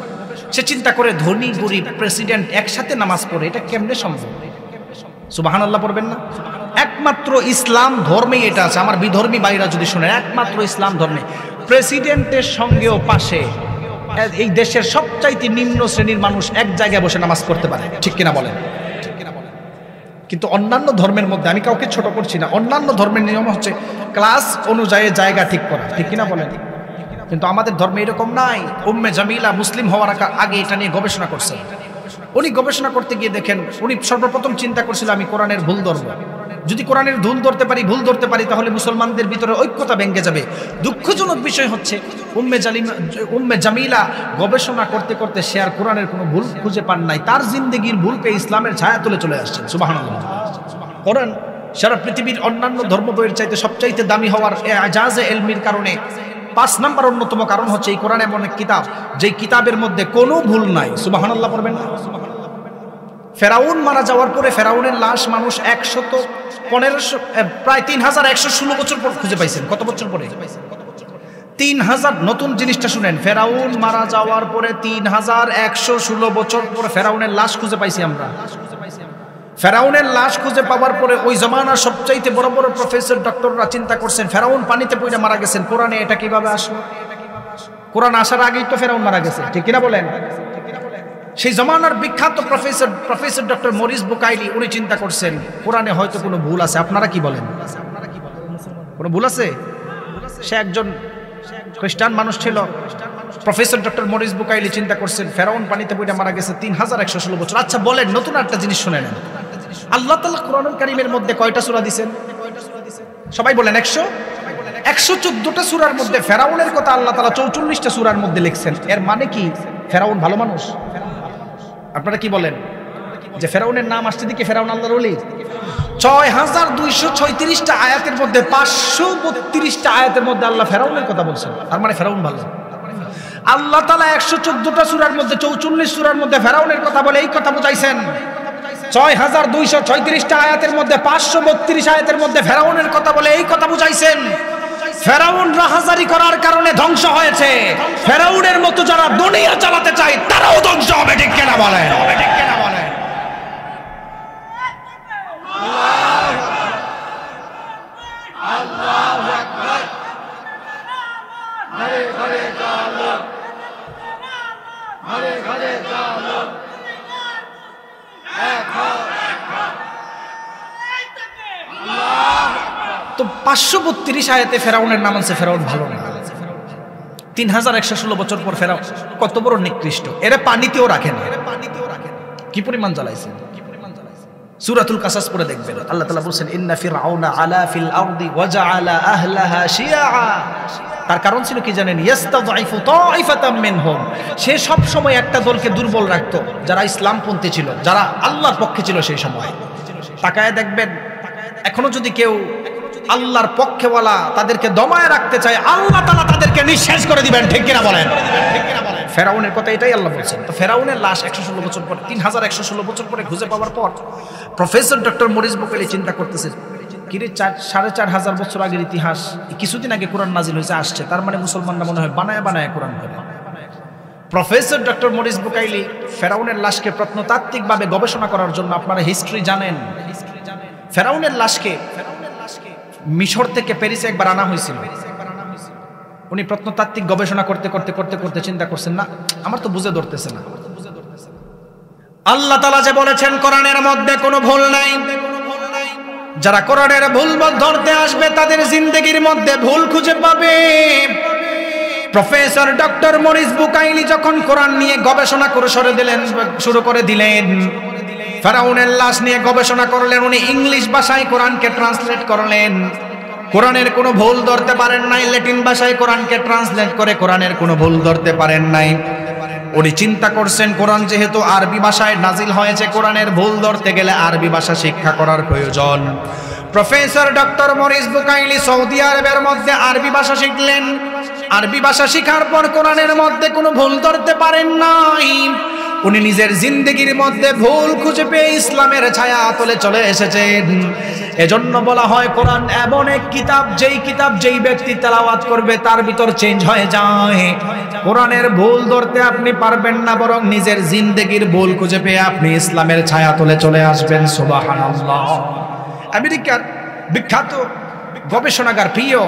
সে চিন্তা করে ধনী গরিব প্রেসিডেন্ট একসাথে নামাজ পড়ে, এটা কেমনে সম্ভব? সুবহানাল্লাহ পড়বেন না? একমাত্র ইসলাম ধর্মেই এটা আছে। আমার বিধর্মী ভাইরা যদি শুনেন, একমাত্র ইসলাম ধর্মে প্রেসিডেন্টের সঙ্গেও পাশে এই দেশের সবচাইতে নিম্ন শ্রেণীর মানুষ এক জায়গায় বসে নামাজ পড়তে পারে, ঠিক কিনা বলেন? কিন্তু অন্যান্য ধর্মের মধ্যে, আমি কাউকে ছোট করছি না, অন্যান্য ধর্মের নিয়ম হচ্ছে ক্লাস অনুযায়ী জায়গা ঠিক করা, ঠিক কিনা বলেন? কিন্তু আমাদের ধর্মে এরকম নাই। উম্মে জামিলা মুসলিম হওয়ার আগে এটা নিয়ে গবেষণা করছেন। উনি গবেষণা করতে গিয়ে দেখেন, উনি সর্বপ্রথম চিন্তা করছিল আমি কোরআনের ভুল ধরব, যদি কোরআনের ভুল ধরতে পারি তাহলে মুসলমানদের ভিতরে ঐক্যতা ভেঙে যাবে। দুঃখজনক বিষয় হচ্ছে উম্মে জামিলা গবেষণা করতে করতে সে আর কোরআনের কোনো ভুল খুঁজে পান নাই, তার জিন্দেগির ভুল পেয়ে ইসলামের ছায়া তুলে চলে আসছেন। সুবহানাল্লাহ। কোরআন সারা পৃথিবীর অন্যান্য ধর্ম বইয়ের চাইতে সবচাইতে দামি হওয়ার এজাজে এলমির কারণে 5 নম্বর অন্যতম কারণ হচ্ছে এই কোরআন এমন এক কিতাব যেই কিতাবের মধ্যে কোনো ভুল নাই। সুবহানাল্লাহ পড়বেন না? ফেরাউন মারা যাওয়ার পরে ফেরাউনের লাশ মানুষ 115 প্রায় 3116 বছর পর খুঁজে পাইছেন। কত বছর পরে? 3000। নতুন জিনিসটা শুনেন, ফেরাউন মারা যাওয়ার পরে 3116 বছর পর ফেরাউনের লাশ খুঁজে পাইছি আমরা। ফেরাউনের লাশ খুঁজে পাওয়ার পরে ওই জমানার সবচাইতে বড় বড় প্রফেসর ডক্টররা চিন্তা করছেন ফেরাউন পানিতে পড়ে মারা গেছেন, কোরআনে এটা কিভাবে আসলো? কোরআন আসার আগেই তো ফেরাউন মারা গেছে, ঠিক কিনা বলেন? সেই জমানার বিখ্যাত প্রফেসর ডক্টর মরিস বুকাইলি উনি চিন্তা করছেন কোরআনে হয়তো কোনো ভুল আছে। আপনারা কি বলেন? কোনো ভুল আছে? সে একজন খ্রিস্টান মানুষ ছিল। প্রফেসর ডক্টর মরিস বুকাইলি চিন্তা করছেন ফেরাউন পানিতে পড়ে মারা গেছে 3116 বছর। আচ্ছা বলেন, নতুন একটা জিনিস শুনে নেন, আল্লাহ তাআলা কোরআনুল কারীমের মধ্যে কয়টা সূরা দিবেন? সবাই বলেন 114টা সূরার মধ্যে ফেরাউনের কথা আল্লাহ তাআলা 44টা সূরার মধ্যে লিখছেন। এর মানে কি ফেরাউন ভালো মানুষ? আপনারা কি বলেন যে ফেরাউনের নাম আসছে দিকে ফেরাউন আল্লাহর ওলি? 6236টা আয়াতের মধ্যে 532টা আয়াতের মধ্যে আল্লাহ ফেরাউনের কথা বলছেন, তার মানে ফেরাউন ভালো। আল্লাহ তাআলা 114টা সূরার মধ্যে 44 সূরার মধ্যে ফেরাউনের কথা বলে এই কথা বুঝাইছেন। 6236টা আয়াতের মধ্যে 532 আয়াতের মধ্যে ফেরাউনের কথা বলে এই কথা বুঝাইছেন। ফেরাউন রাহাজারি করার কারণে ধ্বংস হয়েছে, ফেরাউনের মতো যারা দুনিয়া চালাতে চায় তারাও ধ্বংস হবে, ঠিক কিনা বলেন? আল্লাহু আকবার। ঘরে ঘরে চলো, ঘরে ঘরে চলো, তো 532 আয়াতে ফেরাউনের নাম আছে, ফেরাউন ভালো না। 3116 বছর পর ফেরাউন কত বড় নিকৃষ্ট, এরা পানিতেও রাখে না, কি পরিমাণ জ্বালাইছে। সূরাতুল কাসাস পড়ে দেখবেন, আল্লাহ তাআলা বলেন ইন্না ফিরআউনা আলা ফিল আরদি ওয়া জাআলা আহলাহা শিয়া। তার কারণ ছিল কি জানেন? ইয়াস্তাযইফু তাইফাতাম মিনহুম, সে সব সময় একটা দলকে দুর্বল রাখতো যারা ইসলামপন্থী ছিল, যারা আল্লাহর পক্ষে ছিল সেই সময়। তাকায় দেখবেন এখনো যদি কেউ আল্লাহর পক্ষেওয়ালা তাদেরকে দমায় রাখতে চায়, আল্লাহ তাআলা তাদেরকে নিঃশেষ করে দিবেন, ঠিক কিনা বলেন? ফেরাউনের কথা এটাই আল্লাহ বলছেন। তো ফেরাউনের লাশ 116 বছর পর 3116 বছর পরে খুঁজে পাওয়ার পর প্রফেসর ডক্টর মরিস বুকাইলি চিন্তা করতেছে, কিরে 4500 বছর আগের ইতিহাস, কিছুদিন আগে কোরআন নাজিল হয়েছে আসছে, তার মানে মুসলমানরা মনে হয় বানায় বানায় কোরআন করে। প্রফেসর ডক্টর মরিস বুকাইলি ফেরাউনের লাশকে প্রত্নতাত্ত্বিকভাবে গবেষণা করার জন্য, আপনারা হিস্ট্রি জানেন, ফেরাউনের লাশকে মিশর থেকে প্যারিসে একবার আনা হয়েছিল। উনি প্রত্নতাত্ত্বিক গবেষণা করতে করতে করতে করতে চিন্তা করছেন, না আমার তো বুঝে ধরতেছে না, আল্লাহ তাআলা যে বলেছেন কোরআনের মধ্যে কোনো ভুল নাই, যারা কোরআনের ভুল ধরতে আসবে তাদের জিন্দেগির মধ্যে ভুল খুঁজে পাবে। প্রফেসর ডক্টর মরিস বুকাইলি যখন কোরআন নিয়ে গবেষণা শুরু করে দিলেন, ফেরাউনের লাশ নিয়ে গবেষণা করলেন, উনি ইংলিশ ভাষায় কোরআনকে ট্রান্সলেট করলেন, কোরআনের কোনো ভুল ধরতে পারেন নাই, ল্যাটিন ভাষায় কোরআনকে ট্রান্সলেট করে কোরআনের কোনো ভুল ধরতে পারেন নাই। উনি চিন্তা করছেন কোরআন যেহেতু আরবি ভাষায় নাজিল হয়েছে, কোরআনের ভুল ধরতে গেলে আরবি ভাষা শিক্ষা করার প্রয়োজন। Professor doctor Morris Bucaille Saudi আরবের মধ্যে আরবি ভাষা শিখলেন। আরবি ভাষা শিখার পর কোরআনের মধ্যে কোনো ভুল ধরতে পারেন নাই। উনি নিজের জিন্দেগির মধ্যে ভুল খুঁজে পেয়ে ইসলামের ছায়া তলে চলে এসেছেন। এজন্য বলা হয় কোরআন এমন এক কিতাব, যেই ব্যক্তি তেলাওয়াত করবে তার ভিতর চেঞ্জ হয়ে যায়। কোরআনের ভুল ধরতে আপনি পারবেন না, বরং নিজের জিন্দেগির ভুল খুঁজে পেয়ে আপনি ইসলামের ছায়া তলে চলে আসবেন। সুবহানাল্লাহ। আমেরিকার বিখ্যাত গবেষণাগার প্রিয়,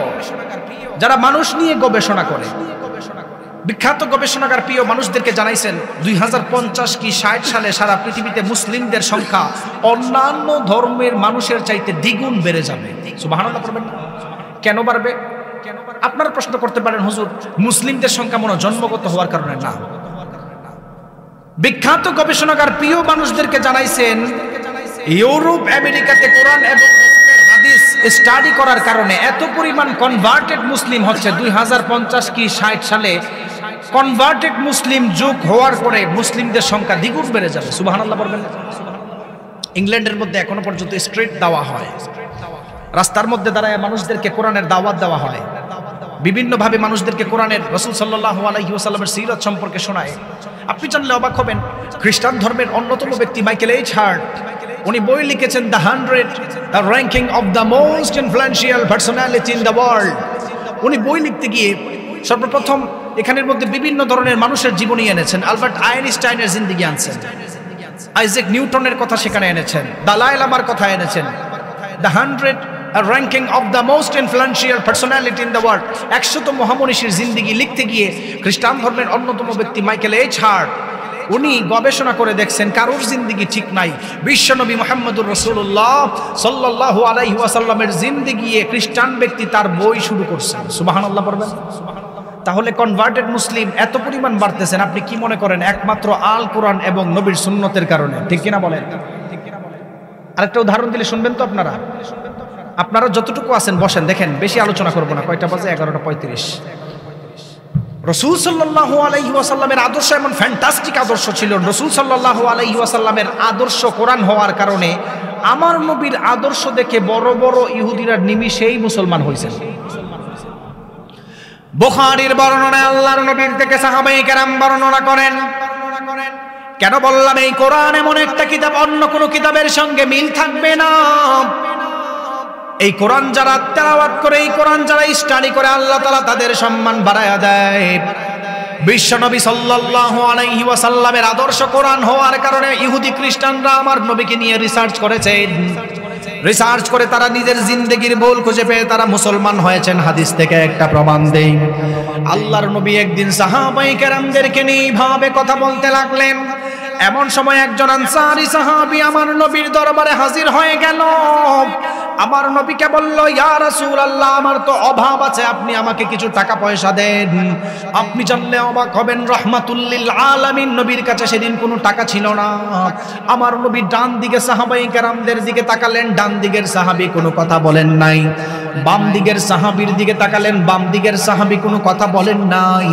যারা মানুষ নিয়ে গবেষণা করে, বিখ্যাত গবেষণাগার প্রিয় মানুষদেরকে জানাইছেন 2050 কি 60 সালে সারা পৃথিবীতে মুসলিমদের সংখ্যা অন্যান্য ধর্মের মানুষের চাইতে দ্বিগুণ বেড়ে যাবে। সুবহানাল্লাহ পড়বেন না? কেন বাড়বে? আপনারা প্রশ্ন করতে পারেন, হুজুর মুসলিমদের সংখ্যা মনে জন্মগত হওয়ার কারণে না। বিখ্যাত গবেষণাগার প্রিয় মানুষদেরকে জানাইছেন ইউরোপ আমেরিকাতে কোরআন এবং হাদিস স্টাডি করার কারণে এত পরিমাণ কনভার্টেড মুসলিম হচ্ছে, 2050 কি 60 সালে কনভার্টেড মুসলিম যুগ হওয়ার পরে মুসলিমদের সংখ্যা দ্বিগুণ বেড়ে যাবে। সুবহানাল্লাহ বলবেন। ইংল্যান্ডের মধ্যে এখনো পর্যন্ত স্ট্রিট দেওয়া হয়, রাস্তার মধ্যে দাঁড়ায় মানুষদেরকে কোরআনের দাওয়াত দেওয়া হয়, বিভিন্নভাবে মানুষদেরকে কোরআনের রাসূল সাল্লাল্লাহু আলাইহি ওয়াসাল্লামের সিরাত সম্পর্কে শোনায়। আপনি জানলে অবাক হবেন, খ্রিস্টান ধর্মের অন্যতম ব্যক্তি মাইকেল এইচ হার্ট, উনি বই লিখেছেন the 100 ranking of the most influential personality in the world. উনি বই লিখতে গিয়ে সর্বপ্রথম এখানের মধ্যে বিভিন্ন ধরনের মানুষের জীবনী এনেছেন। আলবার্ট আইনস্টাইনের জিন্দেগি আনছেন, আইজ্যাক নিউটনের কথা সেখানে এনেছেন, দালাই লামার কথা এনেছেন। The 100 ranking of the most influential personality in the world, 100 মহামনীষীর জিন্দেগি লিখতে গিয়ে খ্রিস্টান ধর্মের অন্যতম ব্যক্তি মাইকেল এইচ হার্ট উনি গবেষণা করে দেখছেন কারোর জিন্দেগি ঠিক নাই। বিশ্বনবী মুহাম্মদুর রাসূলুল্লাহ সাল্লাল্লাহু আলাইহি ওয়াসাল্লামের জিন্দেগি খ্রিস্টান ব্যক্তি তার বই শুরু করছেন। সুবহানাল্লাহ পড়বেন। তাহলে কনভার্টেড মুসলিম এত পরিমাণ বাড়তেছেন, আপনি কি মনে করেন একমাত্র আল কোরআন এবং নবীর সুন্নতের কারণে? ঠিক কিনা বলেন? আরেকটা উদাহরণ দিলে শুনবেন তো আপনারা? আপনারা যতটুকু আছেন বসেন, দেখেন বেশি আলোচনা করবো না। কয়টা বাজে? 11:35। রাসূল সাল্লাল্লাহু আলাইহি ওয়াসাল্লামের আদর্শ এমন ফ্যান্টাস্টিক আদর্শ ছিল। রাসূল সাল্লাল্লাহু আলাইহি ওয়াসাল্লামের আদর্শ কোরআন হওয়ার কারণে আমার নবীর আদর্শ দেখে বড় বড় ইহুদিরা নিমিষেই মুসলমান হয়েছেন। বুখারীর বর্ণনায় আল্লাহর নবীর থেকে সাহাবায়ে কেরাম বর্ণনা করেন, কেন বললাম এই কোরআন এমন একটা কিতাব অন্য কোনো কিতাবের সঙ্গে মিল থাকবে না। এই কোরআন যারা তেলাওয়াত করে, এই কোরআন যারা স্টাডি করে, আল্লাহ তাআলা তাদের সম্মান বাড়ায়া দেয়। বিশ্বনবী সাল্লাল্লাহু আলাইহি ওয়াসাল্লামের আদর্শ কোরআন হওয়ার কারণে ইহুদি খ্রিস্টানরা আমার নবীকে নিয়ে রিসার্চ করেছেন। রিসার্চ করে তারা নিজের জিন্দেগির ভুল খুঁজে পেয়ে তারা মুসলমান হয়েছেন। হাদিস থেকে একটা প্রমাণ দেই। আল্লাহর নবী একদিন সাহাবায়ে কেরামদেরকে নিয়ে এইভাবে কথা বলতে লাগলেন। এমন সময় একজন আনসারী সাহাবী আমার নবীর দরবারে হাজির হয়ে গেল। আমার নবীকে বলল, ইয়া রাসূলুল্লাহ, আমার তো অভাব আছে, আপনি আমাকে কিছু টাকা পয়সা দেন। আপনি জানলে অবাক হবেন, রাহমাতুল লিল আলামিন নবীর কাছে সেদিন কোনো টাকা ছিল না। আমার নবী ডান দিকে সাহাবায়ে কেরামদের দিকে তাকালেন, ডান দিকের সাহাবী কোনো কথা বলেন নাই। বাম দিকের সাহাবীর দিকে তাকালেন, বাম দিকের সাহাবী কোনো কথা বলেন নাই।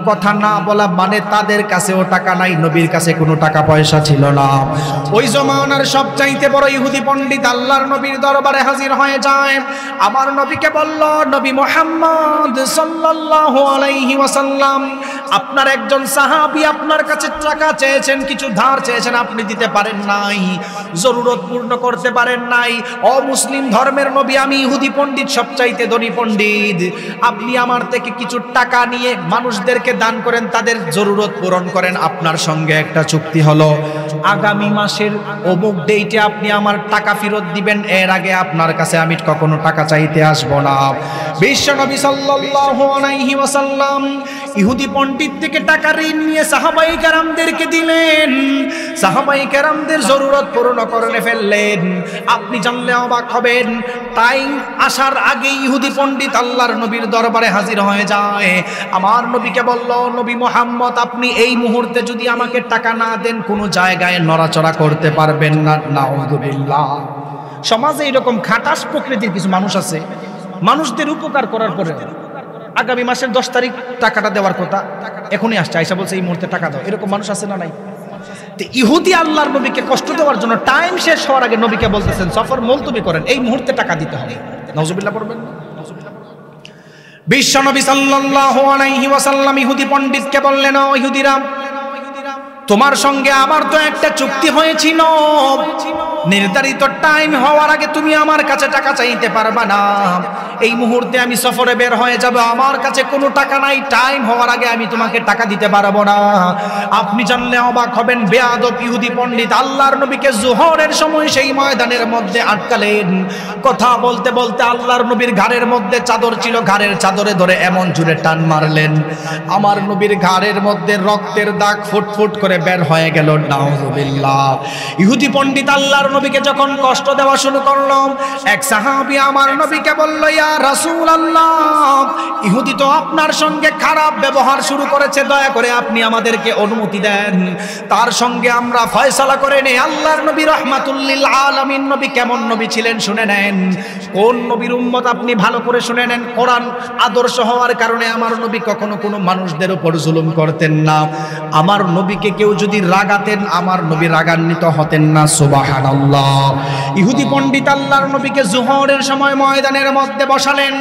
কথা না বলা মানে তাদের কাছেও টাকা নাই, নবীর কাছে কোনো টাকা পয়সা ছিল না। ওই জমানার সবচাইতে বড় ইহুদি পণ্ডিত আল্লাহর নবীর দরবারে হাজির হয়ে যায়। আমার নবীকে বলল, নবী মুহাম্মদ সাল্লাল্লাহু আলাইহি ওয়াসাল্লাম, আপনার একজন সাহাবী আপনার কাছে টাকা চেয়েছেন, কিছু ধার চেয়েছেন, আপনি দিতে পারেন নাই, জরুরত পূর্ণ করতে পারেন নাই। অমুসলিম ধর্মের নবী, আমি ইহুদি পণ্ডিত, সবচাইতে ধনী পণ্ডিত, আপনি আমার থেকে কিছু টাকা নিয়ে মানুষদেরকে দান করেন, তাদের জরুরত পূরণ করেন। আপনার সঙ্গে একটা চুক্তি হলো, আগামী মাসের অমুক ডেটে আপনি আমার টাকা ফেরত দিবেন, এর আগে আপনার কাছে আমি কখনো টাকা চাইতে আসব না। বিশ্বনবী সাল্লাল্লাহু আলাইহি ওয়াসাল্লাম ইহুদি পণ্ডিত থেকে টাকা ঋণ নিয়ে সাহাবায়ে কেরামদেরকে দিলেন, সাহাবায়ে কেরামদের জরুরত পূরণ করে ফেললেন। আপনি জানলে অবাক হবেন, টাইম আসার আগে ইহুদি পণ্ডিত আল্লাহর নবীর দরবারে হাজির হয়ে যায়। আমার নবীকে বলল, নবী মুহাম্মদ, আপনি এই মুহূর্তে যদি আমাকে টাকা না দেন, কোনো জায়গায় নড়াচড়া করতে পারবেন না। নাউযুবিল্লাহ। সমাজে এরকম খাটাস প্রকৃতির কিছু মানুষ আছে, মানুষদের উপকার করার পরে আগামী মাসের 10 তারিখ টাকাটা দেওয়ার কথা, এখনই আসছে, আয়েশা বলছে এই মুহূর্তে টাকা দাও। এরকম মানুষ আছে না নাই? তো ইহুদি আল্লাহর নবীকে কষ্ট দেওয়ার জন্য টাইম শেষ হওয়ার আগে নবীকে বলতেছেন সফর মুলতবি করেন, এই মুহূর্তে টাকা দিতে হবে। নাউযুবিল্লাহ পড়বেন। বিশ্ব নবী সাল্লাল্লাহু আলাইহি ওয়াসাল্লাম ইহুদি পণ্ডিতকে বললেন, ও ইহুদিরা, তোমার সঙ্গে আমার তো একটা চুক্তি হয়েছিল, নির্ধারিত টাইম হওয়ার আগে তুমি আমার কাছে টাকা চাইতে পারবা না। এই মুহূর্তে আমি সফরে বের হয়ে যাব, আমার কাছে কোনো টাকা নাই, টাইম হওয়ার আগে আমি তোমাকে টাকা দিতে পারবো না। আপনি জানলে অবাক হবেন, বেয়াদব ইহুদি পণ্ডিত আল্লাহর নবীকে জোহরের সময় সেই ময়দানের মধ্যে আটকালেন। কথা বলতে বলতে আল্লাহর নবীর ঘাড়ের মধ্যে চাদর ছিল, ঘাড়ের চাদরে ধরে এমন জোরে টান মারলেন, আমার নবীর ঘাড়ের মধ্যে রক্তের দাগ ফুটফুট করে বের হয়ে গেল। নাউযুবিল্লাহ। ইহুদি পণ্ডিত আল্লাহর নবীকে যখন কষ্ট দেওয়া শুরু করলো, এক সাহাবী আমার নবীকে বলল, ইয়া রাসূলুল্লাহ, ইহুদি তো আপনার সঙ্গে খারাপ ব্যবহার শুরু করেছে, দয়া করে আপনি আমাদেরকে অনুমতি দেন, তার সঙ্গে আমরা ফয়সালা করে নেই। আল্লাহর নবী রাহমাতুল লিল আলামিন নবী কেমন নবী ছিলেন শুনে নেন, কোন নবীর উম্মত আপনি ভালো করে শুনে নেন। কোরআন আদর্শ হওয়ার কারণে আমার নবী কখনো কোনো মানুষদের উপর জুলুম করতেন না। আমার নবীকে কেউ যদি রাগাতেন, আমার নবী রাগান্বিত হতেন না। সুবহানাল্লাহ। ইহুদি পণ্ডিত আল্লাহর নবীকে জোহরের সময় ময়দানের মধ্যে বসালেন,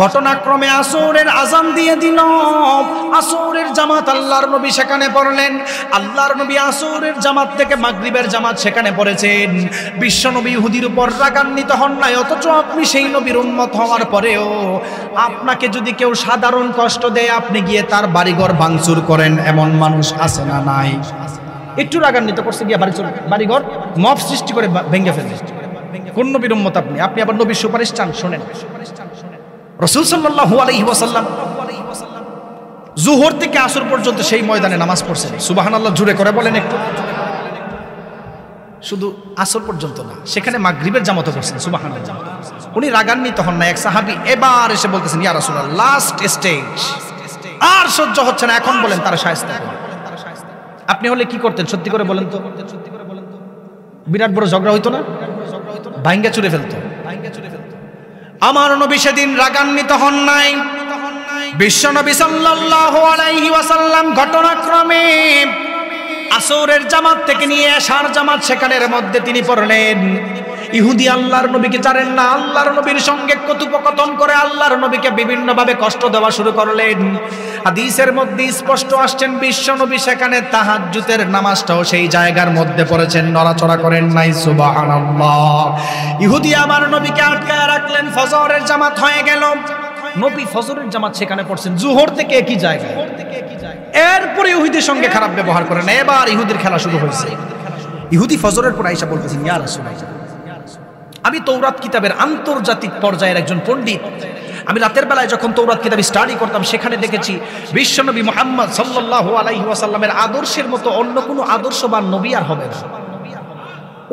ঘটনাক্রমে আসরের আযান দিয়ে দিল, আসরের জামাত আল্লাহর নবী সেখানে পড়লেন। আল্লাহর নবী আসরের জামাত থেকে মাগরিবের জামাত সেখানে পড়েছেন। বিশ্ব নবী ইহুদির উপর রাগান্বিত হন নাই, অথচ আপনি সেই নবীর উম্মত হওয়ার পরেও আপনাকে যদি কেউ সাধারণ কষ্ট দেয়, আপনি গিয়ে তার বাড়িঘর ভাঙচুর করেন, এমন মানুষ আছে না নাই? একটু রাগান্বিত করছে, গিয়ে বাড়িঘর মব সৃষ্টি করে ভেঙে ফেলে। কোন নবীর উম্মত আপনি? আপনি আবার নবীর সুপারিশ চান? শোনেন, রাসূল সাল্লাল্লাহু আলাইহি ওয়াসাল্লাম জোহর থেকে আসর পর্যন্ত সেই ময়দানে নামাজ পড়ছেন। সুবহানাল্লাহ জুড়ে করে বলেন একটু। শুধু আসর পর্যন্ত না, সেখানে মাগরিবের জামাতও পড়ছেন। সুবহানাল্লাহ। উনি রাগান্বিত হন না। এক সাহাবী এবার এসে বলতেছেন, ইয়া রাসূলুল্লাহ, লাস্ট স্টেজ, আর সহ্য হচ্ছে না, এখন বলেন তারা শায়েস্তা করুন। আপনি হলে কি করতেন? সত্যি করে বলেন তো। বিরাট বড় ঝগড়া হইতো না? ভাঙ্গা চুরে ফেলতো। আমার নবী সেদিন রাগান্বিত হন নাই। বিশ্ব নবী সাল্লাল্লাহু আলাইহি ওয়াসাল্লাম ঘটনাক্রমে আসরের জামাত থেকে নিয়ে এশার জামাত সেখানের মধ্যে তিনি পড়লেন। ইহুদি আল্লাহর নবীকে জানেন না, আল্লাহর নবীর সঙ্গে কথোপকথন করে আল্লাহর নবীকে বিভিন্নভাবে কষ্ট দেওয়া শুরু করলেন। হাদিসের মধ্যে স্পষ্ট আসছেন, বিশ্ব নবী সেখানে তাহাজ্জুদের নামাজটাও সেই জায়গার মধ্যে পড়েছেন, নড়াচড়া করেন নাই। সুবহানাল্লাহ। ইহুদি আমার নবীকে আটকায় রাখলেন। ফজরের জামাত হয়ে গেল, নবী ফজরের জামাত সেখানে পড়ছেন, জোহর থেকে একই জায়গায়। এরপরে ইহুদির সঙ্গে খারাপ ব্যবহার করেন। এবার ইহুদির খেলা শুরু হয়েছে। ইহুদি ফজরের পর আয়েশা বলতেছেন, ইয়া রাসূলুল্লাহ, আমি তৌরাত কিতাবের আন্তর্জাতিক পর্যায়ের একজন পণ্ডিত। আমি রাতের বেলায় যখন তৌরাত কিতাব স্টাডি করতাম, সেখানে দেখেছি বিশ্বনবী মুহাম্মদ সাল্লাল্লাহু আলাইহি ওয়াসাল্লামের আদর্শের মতো অন্য কোনো আদর্শবান নবী আর হবে না।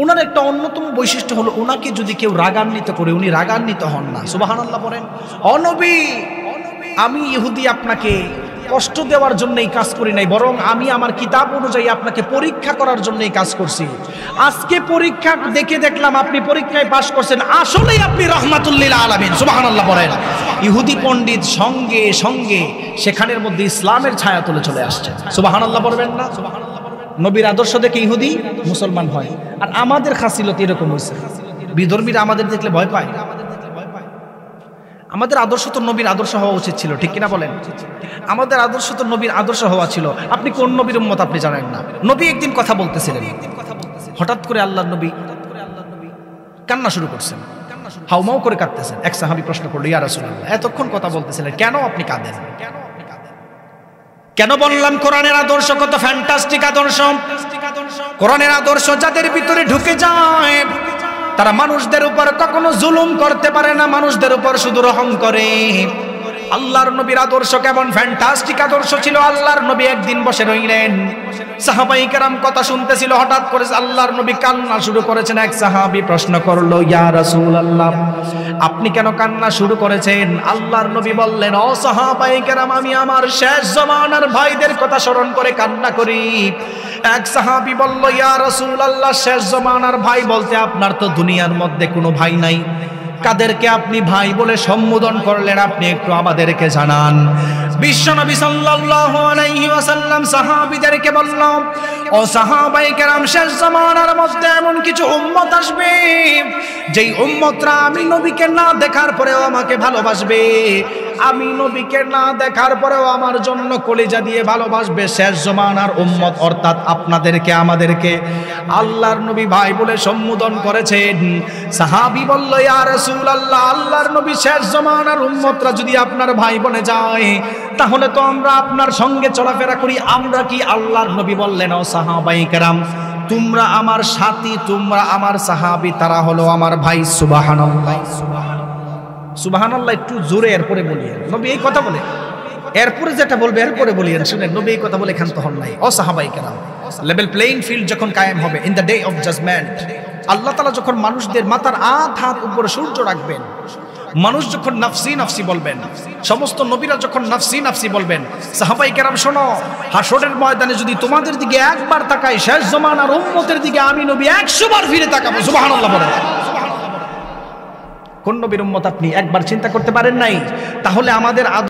ওনার একটা অন্যতম বৈশিষ্ট্য হলো, ওনাকে যদি কেউ রাগান্বিত করে, উনি রাগান্বিত হন না। সুবহানাল্লাহ বলেন। ও নবী, আমি ইহুদি আপনাকে কষ্ট দেওয়ার জন্যই কাজ করি নাই, বরং আমি আমার কিতাব অনুযায়ী আপনাকে পরীক্ষা করার জন্যই কাজ করছি। আজকে পরীক্ষা দেখে দেখলাম আপনি পরীক্ষায় পাশ করছেন, আসলেই আপনি রাহমাতুল লিল আলামিন। সুবহানাল্লাহ বলেন। ইহুদি পণ্ডিত সঙ্গে সঙ্গে সেখানের মধ্যে ইসলামের ছায়া তুলে চলে আসছে। সুবহানাল্লাহ বলবেন না? নবীর আদর্শ দেখে ইহুদি মুসলমান হয়। আর আমাদের খাসিলত এরকম হয়েছে, বিধর্মীরা আমাদের দেখলে ভয় পায়। আমাদের আদর্শ তো নবীর আদর্শ হওয়া উচিত ছিল, ঠিক কিনা বলেন? আমাদের আদর্শ তো নবীর আদর্শ হওয়া ছিল। আপনি কোন নবীর উম্মত আপনি জানেন না। নবী একদিন কথা বলতেছিলেন, হঠাৎ করে আল্লাহর নবী কান্না শুরু করছেন, হাউমাউ করে কাঁদতেছেন। এক সাহাবী প্রশ্ন করলো, ইয়া রাসূলুল্লাহ, এতক্ষণ কথা বলতেছিলেন, কেন আপনি কাঁদেন? কেন বললাম কোরআনের আদর্শ কত ফ্যান্টাস্টিক আদর্শ। কোরআনের আদর্শ যাদের ভিতরে ঢুকে যায় তারা মানুষদের উপর কখনো জুলুম করতে পারে না, মানুষদের উপর শুধু রহম করে। আল্লাহর নবীর আদর্শ কেমন ফ্যান্টাস্টিক আদর্শ ছিল। আল্লাহর নবী একদিন বসে রইলেন, সাহাবায়ে কেরাম কথা শুনতেছিল, হঠাৎ করে আল্লাহর নবী কান্না শুরু করেছেন। এক সাহাবী প্রশ্ন করলো, ইয়া রাসূলুল্লাহ, আপনি কেন কান্না শুরু করেছেন? আল্লাহর নবী বললেন, ও সাহাবায়ে কেরাম, আমি আমার শেষ জমানার ভাইদের কথা স্মরণ করে কান্না করি। এক সাহাবী বলল, ইয়া রাসূলুল্লাহ, শেষ জমানার ভাই বলতে আপনার তো দুনিয়ার মধ্যে কোনো ভাই নাই, কাদেরকে আপনি ভাই বলে সম্বোধন করলেন আপনি একটু আমাদেরকে জানান। বিশ্বনবী সাল্লাল্লাহু আলাইহি ওয়াসাল্লাম সাহাবীদেরকে বললেন, ও সাহাবায়ে কেরাম, শেষ জামানার মধ্যে এমন কিছু উম্মত আসবে যেই উম্মতরা আমি নবীকে না দেখার পরেও আমাকে ভালোবাসবে, আমি নবীকে না দেখার পরেও আমার জন্য কলিজা দিয়ে ভালোবাসবে। শেষ জামানার উম্মত অর্থাৎ আপনাদেরকে আমাদেরকে আল্লাহর নবী ভাই বলে সম্বোধন করেছেন। সাহাবী বলল, ইয়া রাসূলুল্লাহ, আল্লাহর নবী শেষ জামানার উম্মতরা যদি আপনার ভাই বনে যায় তাহলে তো আমরা আপনার সঙ্গে চলাফেরা করি, আমরা কি? আল্লাহর নবী বললেন, ও সাহাবায়ে কেরাম, তোমরা আমার সাথী, তোমরা আমার সাহাবী, তারা হলো আমার ভাই। সুবহানাল্লাহ, সুবহানাল্লাহ একটু জোরে এরপরে বলিয়েন। নবী এই কথা বলে এরপরে যেটা বলবে এরপরে বলিয়েন। শুনেন, নবী এই কথা বলে ক্ষান্ত হন নাই। ও সাহাবায়ে কেরাম, লেভেল প্লেইং ফিল্ড যখন কায়েম হবে in the day of judgement, Allah তাআলা যখন মানুষদের মাথার হাত উপরে সূর্য রাখবেন, মানুষ যখন নাফসি নাফসি বলবেন, সমস্ত নবীরা যখন নাফসি নাফসি বলবেন, সাহাবায়ে কেরাম শোনো, হাসরের ময়দানে যদি তোমাদের দিকে একবার তাকাই, শেষ জামানার উম্মতের দিকে আমি নবী 100 বার ফিরে তাকাবো। সুবহানাল্লাহ বলেন। কোন নবীর উম্মত আপনি একবার চিন্তা করতে পারেন নাই? তাহলে আমাদের